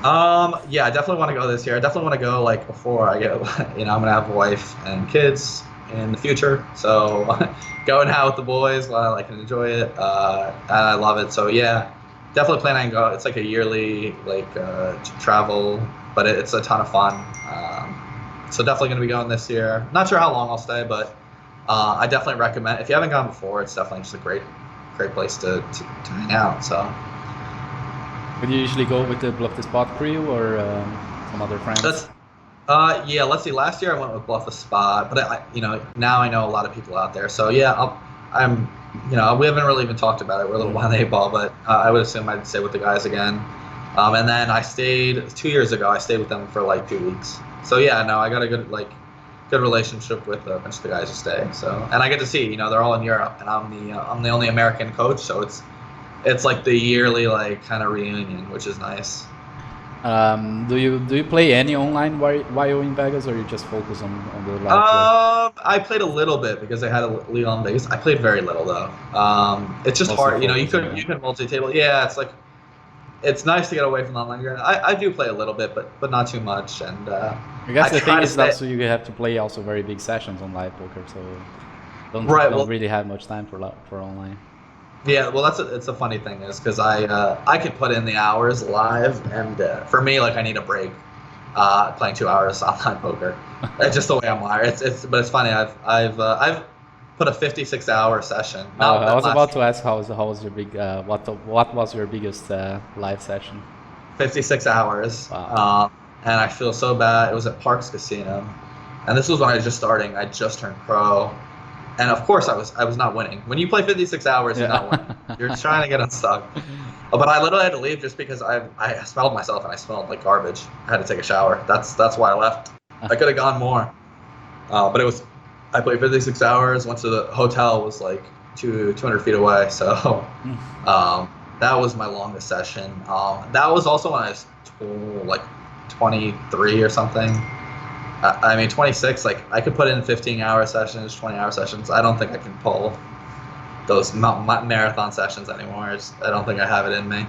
Yeah, I definitely want to go this year. I definitely want to go like before I get, I'm gonna have a wife and kids in the future. So going out with the boys while I can enjoy it. And I love it. So yeah, definitely planning on go. It's like a yearly travel, but it's a ton of fun. So definitely gonna be going this year. Not sure how long I'll stay, but. I definitely recommend. If you haven't gone before, it's definitely just a great place to hang out. So, Would you usually go with the BluffTheSpot crew or some other friends? Yeah, let's see. Last year I went with BluffTheSpot, but now I know a lot of people out there. So yeah, we haven't really even talked about it. We're a little behind the eight ball, but I would assume I'd stay with the guys again. And then I stayed 2 years ago. I stayed with them for like 2 weeks. So yeah, no, I got a good relationship with a bunch of the guys who stay. So, and I get to see, they're all in Europe, and I'm the only American coach. So it's like the yearly kind of reunion, which is nice. Do you play any online while in Vegas, or you just focus on the live play? I played a little bit because I had a league on Vegas. I played very little though. It's just hard, you can multi-table. Yeah, it's nice to get away from the online game. I do play a little bit, but not too much. And I guess the thing is also you have to play also very big sessions on live poker, so don't really have much time for online. Yeah, well, it's a funny thing is because I could put in the hours live, and for me, I need a break playing 2 hours online poker. It's just the way I'm wired. But it's funny. I've put a 56-hour session. I was about to ask how was your big what was your biggest live session? 56 hours. Wow. And I feel so bad. It was at Parks Casino, and this was when I was just starting. I just turned pro. And of course, I was not winning. When you play 56 hours, you're not winning. You're trying to get unstuck. But I literally had to leave just because I smelled myself and I smelled like garbage. I had to take a shower. That's why I left. I could have gone more. But I played 56 hours. Went to the hotel, was like 200 feet away. So that was my longest session. That was also when I was like 23 or something. 26, I could put in 15-hour sessions, 20-hour sessions. I don't think I can pull those marathon sessions anymore. I don't think I have it in me.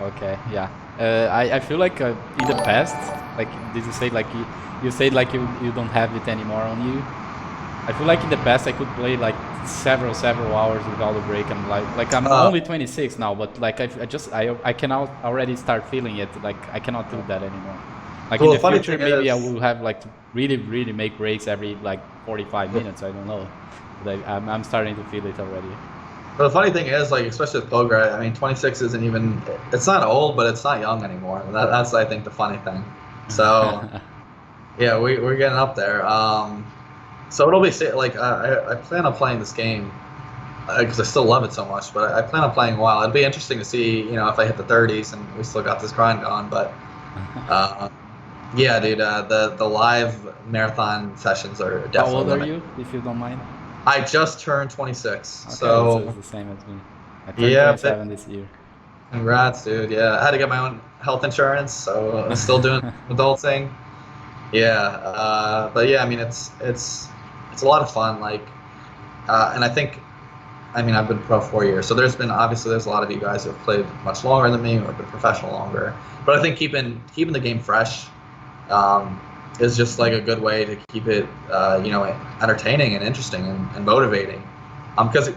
Okay, yeah. I feel like in the past, did you say you said you don't have it anymore on you? I feel like in the past I could play several hours without a break, and I'm only 26 now, but I cannot already start feeling it. I cannot do that anymore. In the future, maybe I will have to really make breaks every 45 minutes. I don't know, but I'm starting to feel it already. But the funny thing is, especially with poker, 26 isn't even. It's not old, but it's not young anymore. That's I think the funny thing. So yeah, we're getting up there. So it'll be I plan on playing this game because I still love it so much. But I plan on playing a while. It'd be interesting to see if I hit the 30s and we still got this grind going. But yeah, dude, the live marathon sessions are definitely. How old are you, if you don't mind? I just turned 26, okay, so it's the same as me. I turned 27 this year. Congrats, dude. Yeah, I had to get my own health insurance, so I'm still doing adulting. Yeah, but yeah, it's a lot of fun. And I think, I've been pro 4 years, so there's a lot of you guys who have played much longer than me or been professional longer. But I think keeping the game fresh is just a good way to keep it, entertaining and interesting and motivating. Because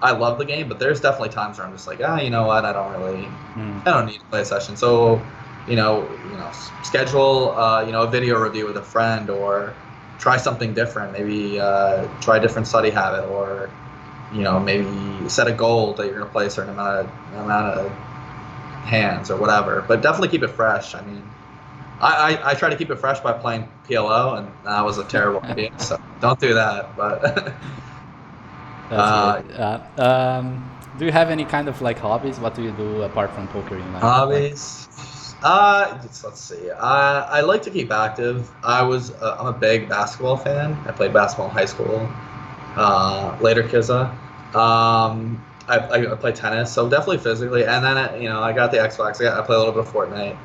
I love the game, but there's definitely times where I'm just you know what, I don't need to play a session. So, schedule, a video review with a friend, or try something different. Maybe try a different study habit, or maybe set a goal that you're going to play a certain amount of hands or whatever. But definitely keep it fresh. I try to keep it fresh by playing PLO, and that was a terrible idea. So don't do that. But do you have any kind of hobbies? What do you do apart from poker in life? Hobbies? Let's see. I like to keep active. I'm a big basketball fan. I played basketball in high school. Later Kizza. I play tennis, so definitely physically. And then I got the Xbox. I play a little bit of Fortnite.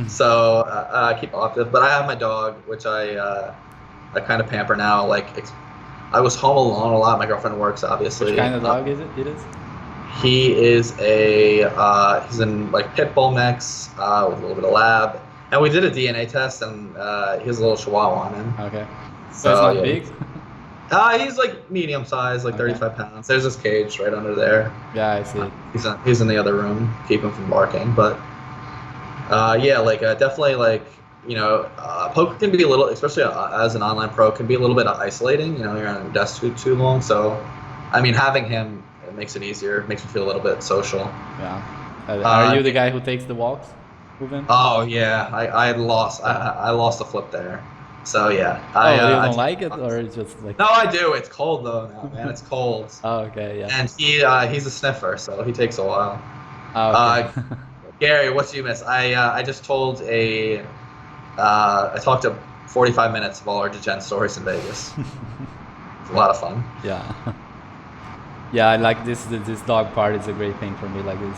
So I keep active. But I have my dog, which I kind of pamper now. I was home alone a lot. My girlfriend works, obviously. Which kind of dog is it? He is he's in pit bull mix with a little bit of lab, and we did a DNA test, and he has a little Chihuahua on him. Okay, so it's not big. He's medium size, 35 pounds. There's his cage right under there. Yeah, I see it. He's in the other room, keep him from barking. But definitely poker can be a little, especially as an online pro, can be a little bit isolating. You're on your desk too long. So, having him, it makes it easier. It makes me feel a little bit social. Yeah. Are you the guy who takes the walks with him? Oh yeah, I lost. I lost a flip there. So yeah. You don't like it, or it's just like? No, I do. It's cold though now, man. It's cold. Oh, okay, yeah. And he's a sniffer, so he takes a while. Oh, okay. Gary, what do you miss? I just told I talked to 45 minutes of all our degen stories in Vegas. It's a lot of fun. Yeah. Yeah, I like this dog part is a great thing for me. Like it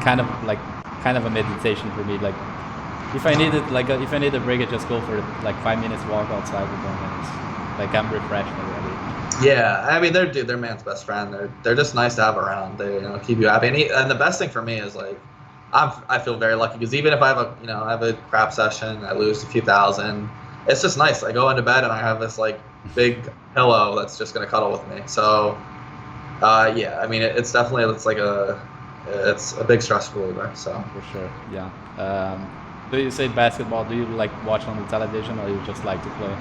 kind of a meditation for me. Like if I need a break, I just go for like 5 minutes walk outside with them, and it's like I'm refreshed already. Yeah, I mean they're man's best friend. They're just nice to have around. They keep you happy. And the best thing for me is like I feel very lucky because even if I have a crap session, I lose a few thousand. It's just nice. I go into bed and I have this like big pillow that's just gonna cuddle with me. So yeah, I mean it's definitely it's a big stress reliever. So for sure, yeah. Do you say basketball? Do you like watch on the television, or you just like to play?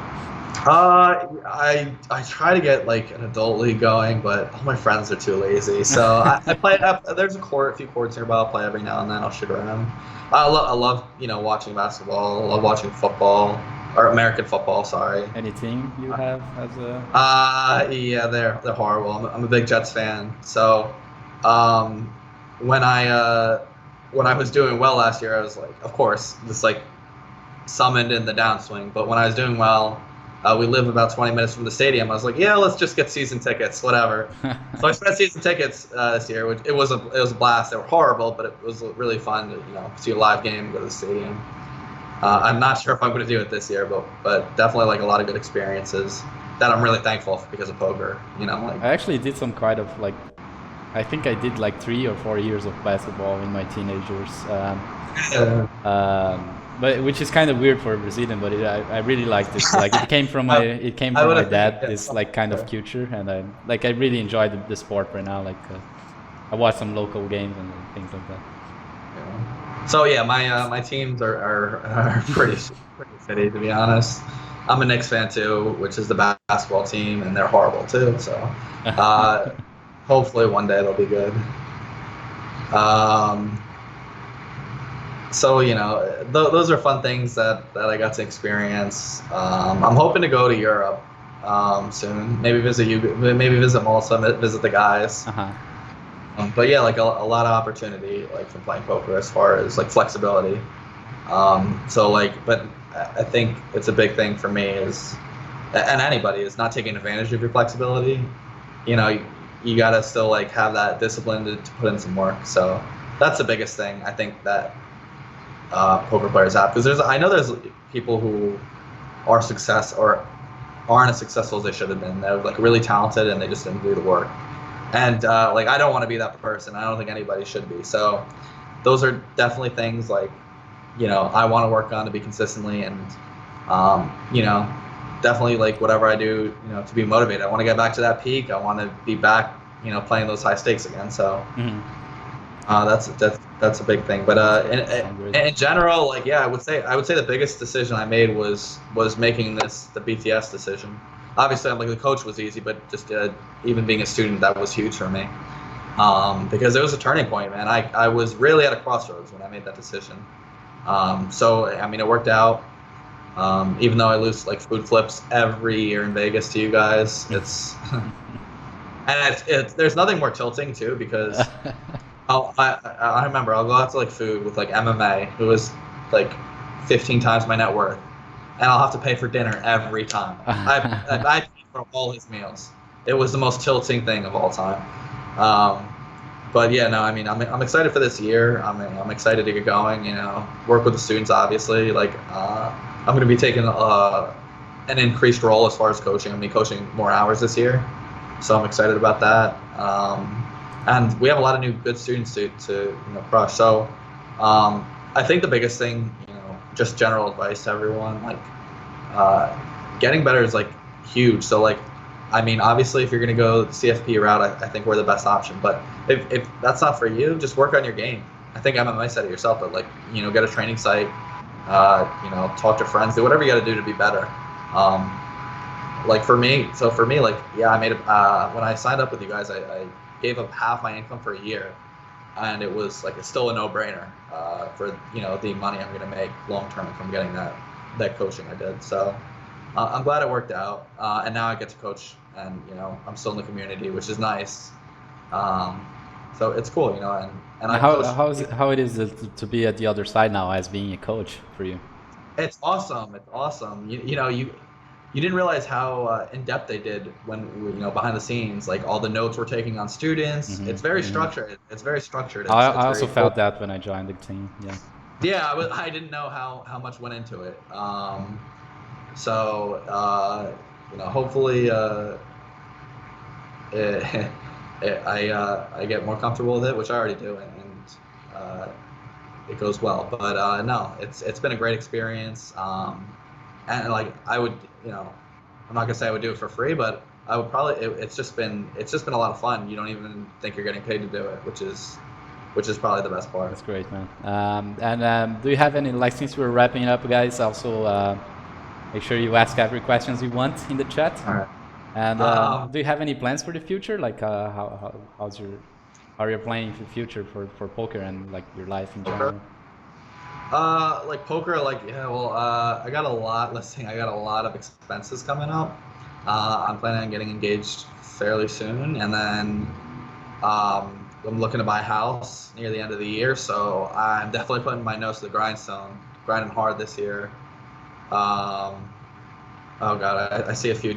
I try to get like an adult league going, but all my friends are too lazy. So I play. There's a few courts nearby. I'll play every now and then. I'll shoot around. I love watching basketball. I love watching football or American football. Sorry. Any team you have as a? Yeah, they're horrible. I'm a big Jets fan. So, when I was doing well last year, I was like, of course, this like summoned in the downswing. But when I was doing well, we live about 20 minutes from the stadium. I was like, yeah, let's just get season tickets, whatever. So I spent season tickets this year. Which it was a blast. They were horrible, but it was really fun to see a live game, go to the stadium. I'm not sure if I'm going to do it this year, but definitely like a lot of good experiences that I'm really thankful for because of poker. Like I actually did some kind of like. I think I did like 3 or 4 years of basketball in my teenage years, but which is kind of weird for a Brazilian. But I really liked it. Like it came from my dad. This like kind of culture, and I really enjoy the sport right now. Like I watch some local games and things like that. Yeah. So yeah, my teams are pretty shitty, to be honest. I'm a Knicks fan too, which is the basketball team, and they're horrible too. So. Hopefully one day they'll be good. So those are fun things that I got to experience. I'm hoping to go to Europe soon. Maybe visit you. Maybe visit Malta. Visit the guys. But yeah, like a lot of opportunity like from playing poker as far as like flexibility. But I think it's a big thing for me and anybody is not taking advantage of your flexibility. You gotta still like have that discipline to put in some work. So that's the biggest thing I think that poker players have, because I know there's people who are aren't as successful as they should have been. They're like really talented and they just didn't do the work. And like I don't want to be that person. I don't think anybody should be. So those are definitely things like I want to work on to be consistently and definitely like whatever I do, to be motivated. I want to get back to that peak. I want to be back, playing those high stakes again. So that's a big thing. But in general, like I would say the biggest decision I made was making the BTS decision. Obviously, I'm like the coach was easy, but just even being a student, that was huge for me because it was a turning point, man. I was really at a crossroads when I made that decision. So I mean, it worked out. Even though I lose like food flips every year in Vegas to you guys, and there's nothing more tilting too, because I remember I'll go out to like food with like MMA, who is like 15 times my net worth, and I'll have to pay for dinner every time. I paid for all his meals. It was the most tilting thing of all time. But yeah, no, I mean, I'm excited for this year. I'm excited to get going. Work with the students, obviously. Like I'm going to be taking an increased role as far as coaching. I'm going to be coaching more hours this year, so I'm excited about that. And we have a lot of new good students to crush. So I think the biggest thing, just general advice to everyone, like getting better is like huge. So like, I mean, obviously, if you're going to go the CFP route, I think we're the best option. But if that's not for you, just work on your game. I think MMA said it yourself, but like, get a training site, talk to friends, do whatever you got to do to be better. Like for me, like, yeah, I made when I signed up with you guys, I gave up half my income for a year and it was like it's still a no-brainer for the money I'm going to make long term from getting that coaching I did. So I'm glad it worked out, and now I get to coach, and I'm still in the community, which is nice. So it's cool, and I coach. How it is to be at the other side now as being a coach for you? It's awesome. It's awesome. You didn't realize how in depth they did when behind the scenes, like all the notes we're taking on students. It's very structured. It's very structured. I It's also very felt cool. that when I joined the team. Yeah. Yeah, I didn't know how much went into it. So hopefully I get more comfortable with it, which I already do, and it goes well. But no, it's been a great experience. And like I would, I'm not gonna say I would do it for free, but I would probably. It's just been a lot of fun. You don't even think you're getting paid to do it, which is probably the best part. That's great, man. And do you have any, like, since we're wrapping it up, guys, also make sure you ask every questions you want in the chat. All right. And do you have any plans for the future? Like, how you're planning for the future for poker and like your life in general? Like poker, I got a lot. Let's see, I got a lot of expenses coming up. I'm planning on getting engaged fairly soon, and then I'm looking to buy a house near the end of the year. So I'm definitely putting my nose to the grindstone, grinding hard this year. Oh God, I see a few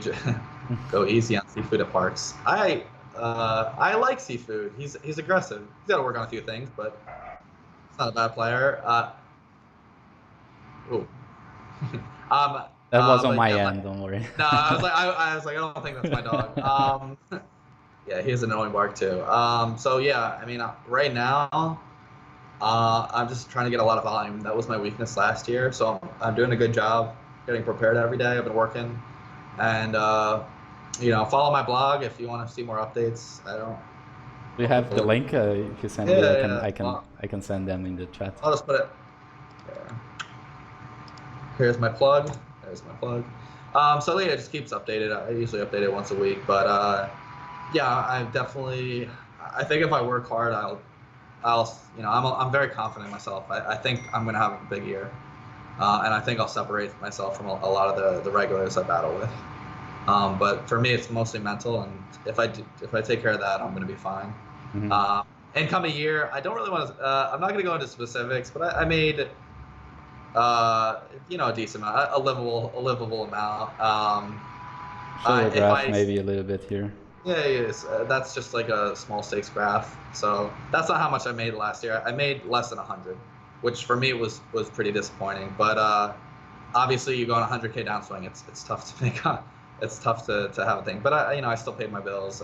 go easy on seafood at parks. I like seafood. He's aggressive. He's got to work on a few things, but he's not a bad player. Ooh. That was on my yeah, end. Don't worry. No, I was like, I don't think that's my dog. Yeah, he has an annoying bark too. So yeah, I mean, right now, I'm just trying to get a lot of volume. That was my weakness last year, so I'm doing a good job getting prepared every day. I've been working, and follow my blog if you want to see more updates. Do you have the link? If you send me, I can send them in the chat. I'll just put it there. Here's my plug. There's my plug. So yeah, it just keeps updated. I usually update it once a week, but yeah, I think if I work hard, I'm very confident in myself. I think I'm gonna have a big year, and I think I'll separate myself from a lot of the regulars I battle with. But for me, it's mostly mental, and if I take care of that, I'm gonna be fine. Mm-hmm. Incoming year, I don't really want to. I'm not gonna go into specifics, but I made a decent amount, a livable amount. Show your graph maybe a little bit here. Yeah, yes. That's just like a small stakes graph. So that's not how much I made last year. I made less than 100, which for me was pretty disappointing. But obviously, you go on 100K downswing, it's tough to make up. It's tough to have a thing. But I still paid my bills.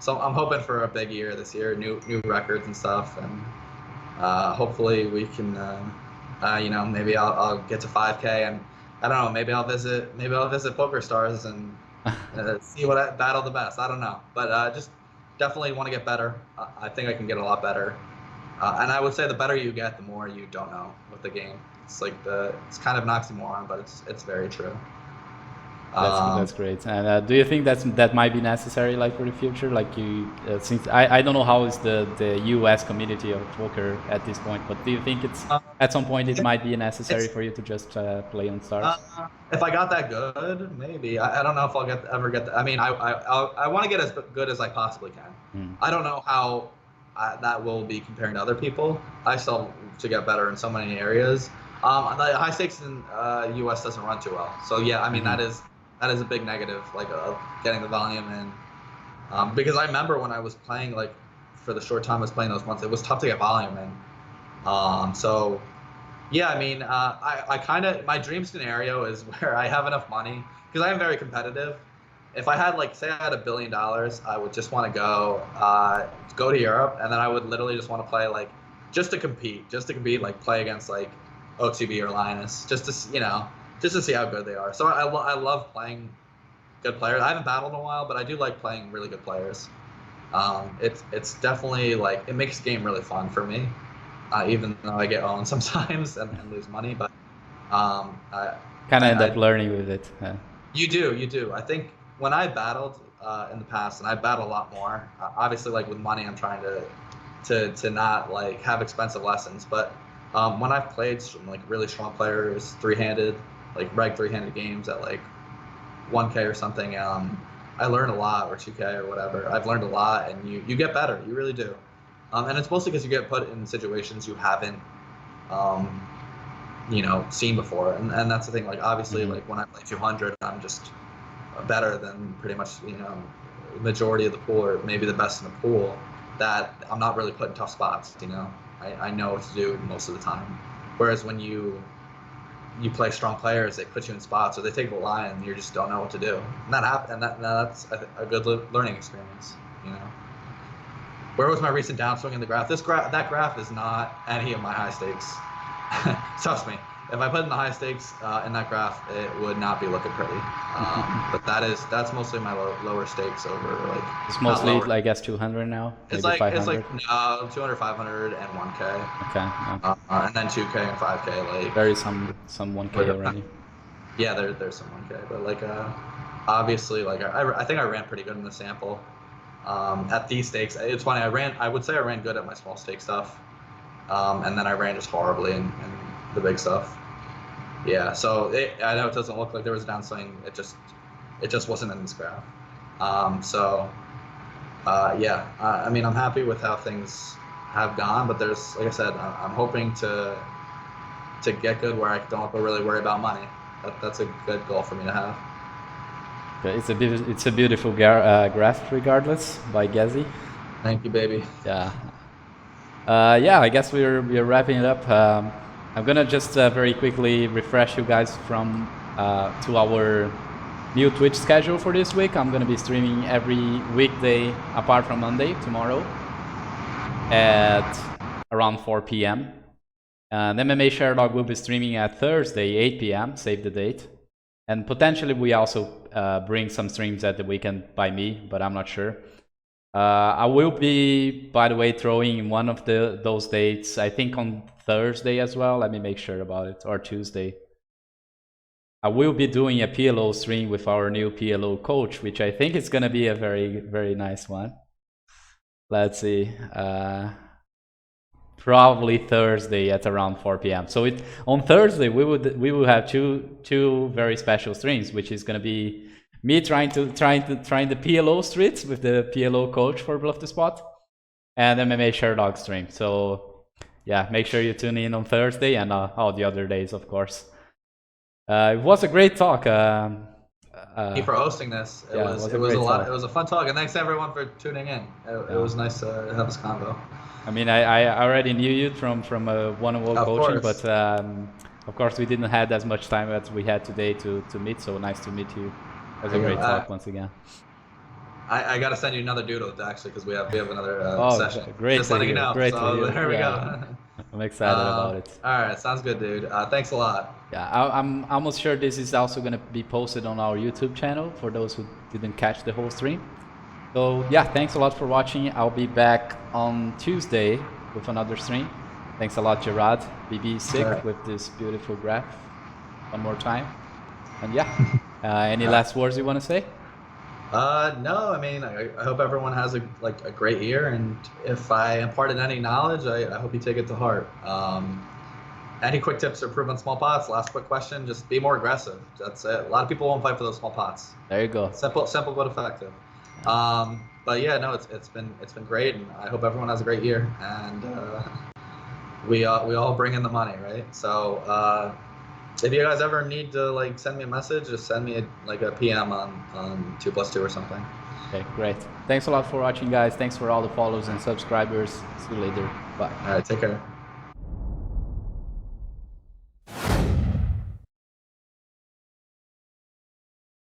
So I'm hoping for a big year this year, new records and stuff, and hopefully we can. Maybe I'll get to 5K, and I don't know. Maybe I'll visit Poker Stars and see what I battle the best. I don't know, but just definitely want to get better. I think I can get a lot better, and I would say the better you get, the more you don't know with the game. It's like it's kind of an oxymoron, but it's very true. That's great. And do you think that might be necessary, like for the future? Like since I don't know how is the U.S. community of poker at this point, but do you think it's at some point it might be necessary for you to just play on stars? If I got that good, maybe. I don't know if I'll ever get that. I mean, I want to get as good as I possibly can. I don't know how that will be comparing to other people. I still have to get better in so many areas. The high stakes in U.S. doesn't run too well. So yeah, I mean that is a big negative, like getting the volume in. Because I remember when I was playing, like for the short time I was playing those months, it was tough to get volume in. So yeah, I mean, I kind of, my dream scenario is where I have enough money, because I am very competitive. If I had, like, say I had $1 billion, I would just want to go to Europe, and then I would literally just want to play, like, just to compete, like play against like OTB or Linus, just to see how good they are. So I love playing good players. I haven't battled in a while, but I do like playing really good players. It's definitely like, it makes the game really fun for me, even though I get owned sometimes and lose money. But I kind of end up learning with it. Yeah. You do. I think when I battled in the past, and I battle a lot more. Obviously, like with money, I'm trying to to not like have expensive lessons. But when I've played some like really strong players, three-handed, like reg three-handed games at like 1K or something, I learned a lot, or 2K or whatever. I've learned a lot, and you get better. You really do. And it's mostly because you get put in situations you haven't, seen before. And that's the thing. Like obviously, like when I play 200, I'm just better than pretty much the majority of the pool, or maybe the best in the pool. That I'm not really put in tough spots. I know what to do most of the time. Whereas when you play strong players, they put you in spots, or they take the line, and you just don't know what to do. And that's a good learning experience. Where was my recent downswing in the graph? That graph is not any of my high stakes. Trust me. If I put in the high stakes in that graph, it would not be looking pretty. But that's mostly my lower stakes over like. It's mostly, I guess, 200 now. It's maybe like 500. 200, 500, and 1K. Okay. Yeah. And then 2K and 5K. Like there is some 1K already. Yeah, there's some 1K, but like obviously, like I think I ran pretty good in the sample. At these stakes, it's funny. I would say I ran good at my small stake stuff, and then I ran just horribly in the big stuff. Yeah, so I know it doesn't look like there was a downswing. It just wasn't in this graph. I mean, I'm happy with how things have gone, but there's, like I said, I'm hoping to get good where I don't have to really worry about money. That's a good goal for me to have. It's a beautiful graph, regardless, by Gezi. Thank you, baby. Yeah. I guess we're wrapping it up. I'm gonna just very quickly refresh you guys from to our new Twitch schedule for this week. I'm gonna be streaming every weekday apart from Monday, tomorrow, at around 4 p.m. And MMA Sherdog will be streaming at Thursday, 8 p.m. Save the date. And potentially we also bring some streams at the weekend by me, but I'm not sure. I will be, by the way, throwing one of those dates, I think on Thursday as well. Let me make sure about it, or Tuesday. I will be doing a PLO stream with our new PLO coach, which I think is going to be a very, very nice one. Let's see. Probably Thursday at around 4 p.m. So on Thursday we will have two very special streams, which is going to be me trying the PLO streets with the PLO coach for BluffTheSpot, and MMA Sherdog stream. So yeah, make sure you tune in on Thursday and all the other days, of course. It was a great talk. Thank you for hosting this. It was a fun talk, and thanks to everyone for tuning in. It was nice to have this convo. I mean, I already knew you from a one-on-one coaching, but of course we didn't have as much time as we had today to meet. So nice to meet you. It was a great talk once again. I gotta send you another doodle actually, because we have another session. Great! Just letting you know. Great so there we go. I'm excited about it. All right, sounds good, dude. Thanks a lot. Yeah, I'm almost sure this is also gonna be posted on our YouTube channel for those who didn't catch the whole stream. So yeah, thanks a lot for watching. I'll be back on Tuesday with another stream. Thanks a lot, Gerard. BBissick with this beautiful graph one more time. And yeah, any last words you want to say? No, I mean, I hope everyone has a great year, and if I imparted any knowledge, I hope you take it to heart. Any quick tips to improve on small pots? Last quick question: just be more aggressive. That's it. A lot of people won't fight for those small pots. There you go. Simple but effective. But yeah, no, it's been great, and I hope everyone has a great year, and we all bring in the money, right? So if you guys ever need to send me a message, just send me a PM on 2+2 or something. Okay, great. Thanks a lot for watching, guys. Thanks for all the follows and subscribers. See you later. Bye. All right, take care.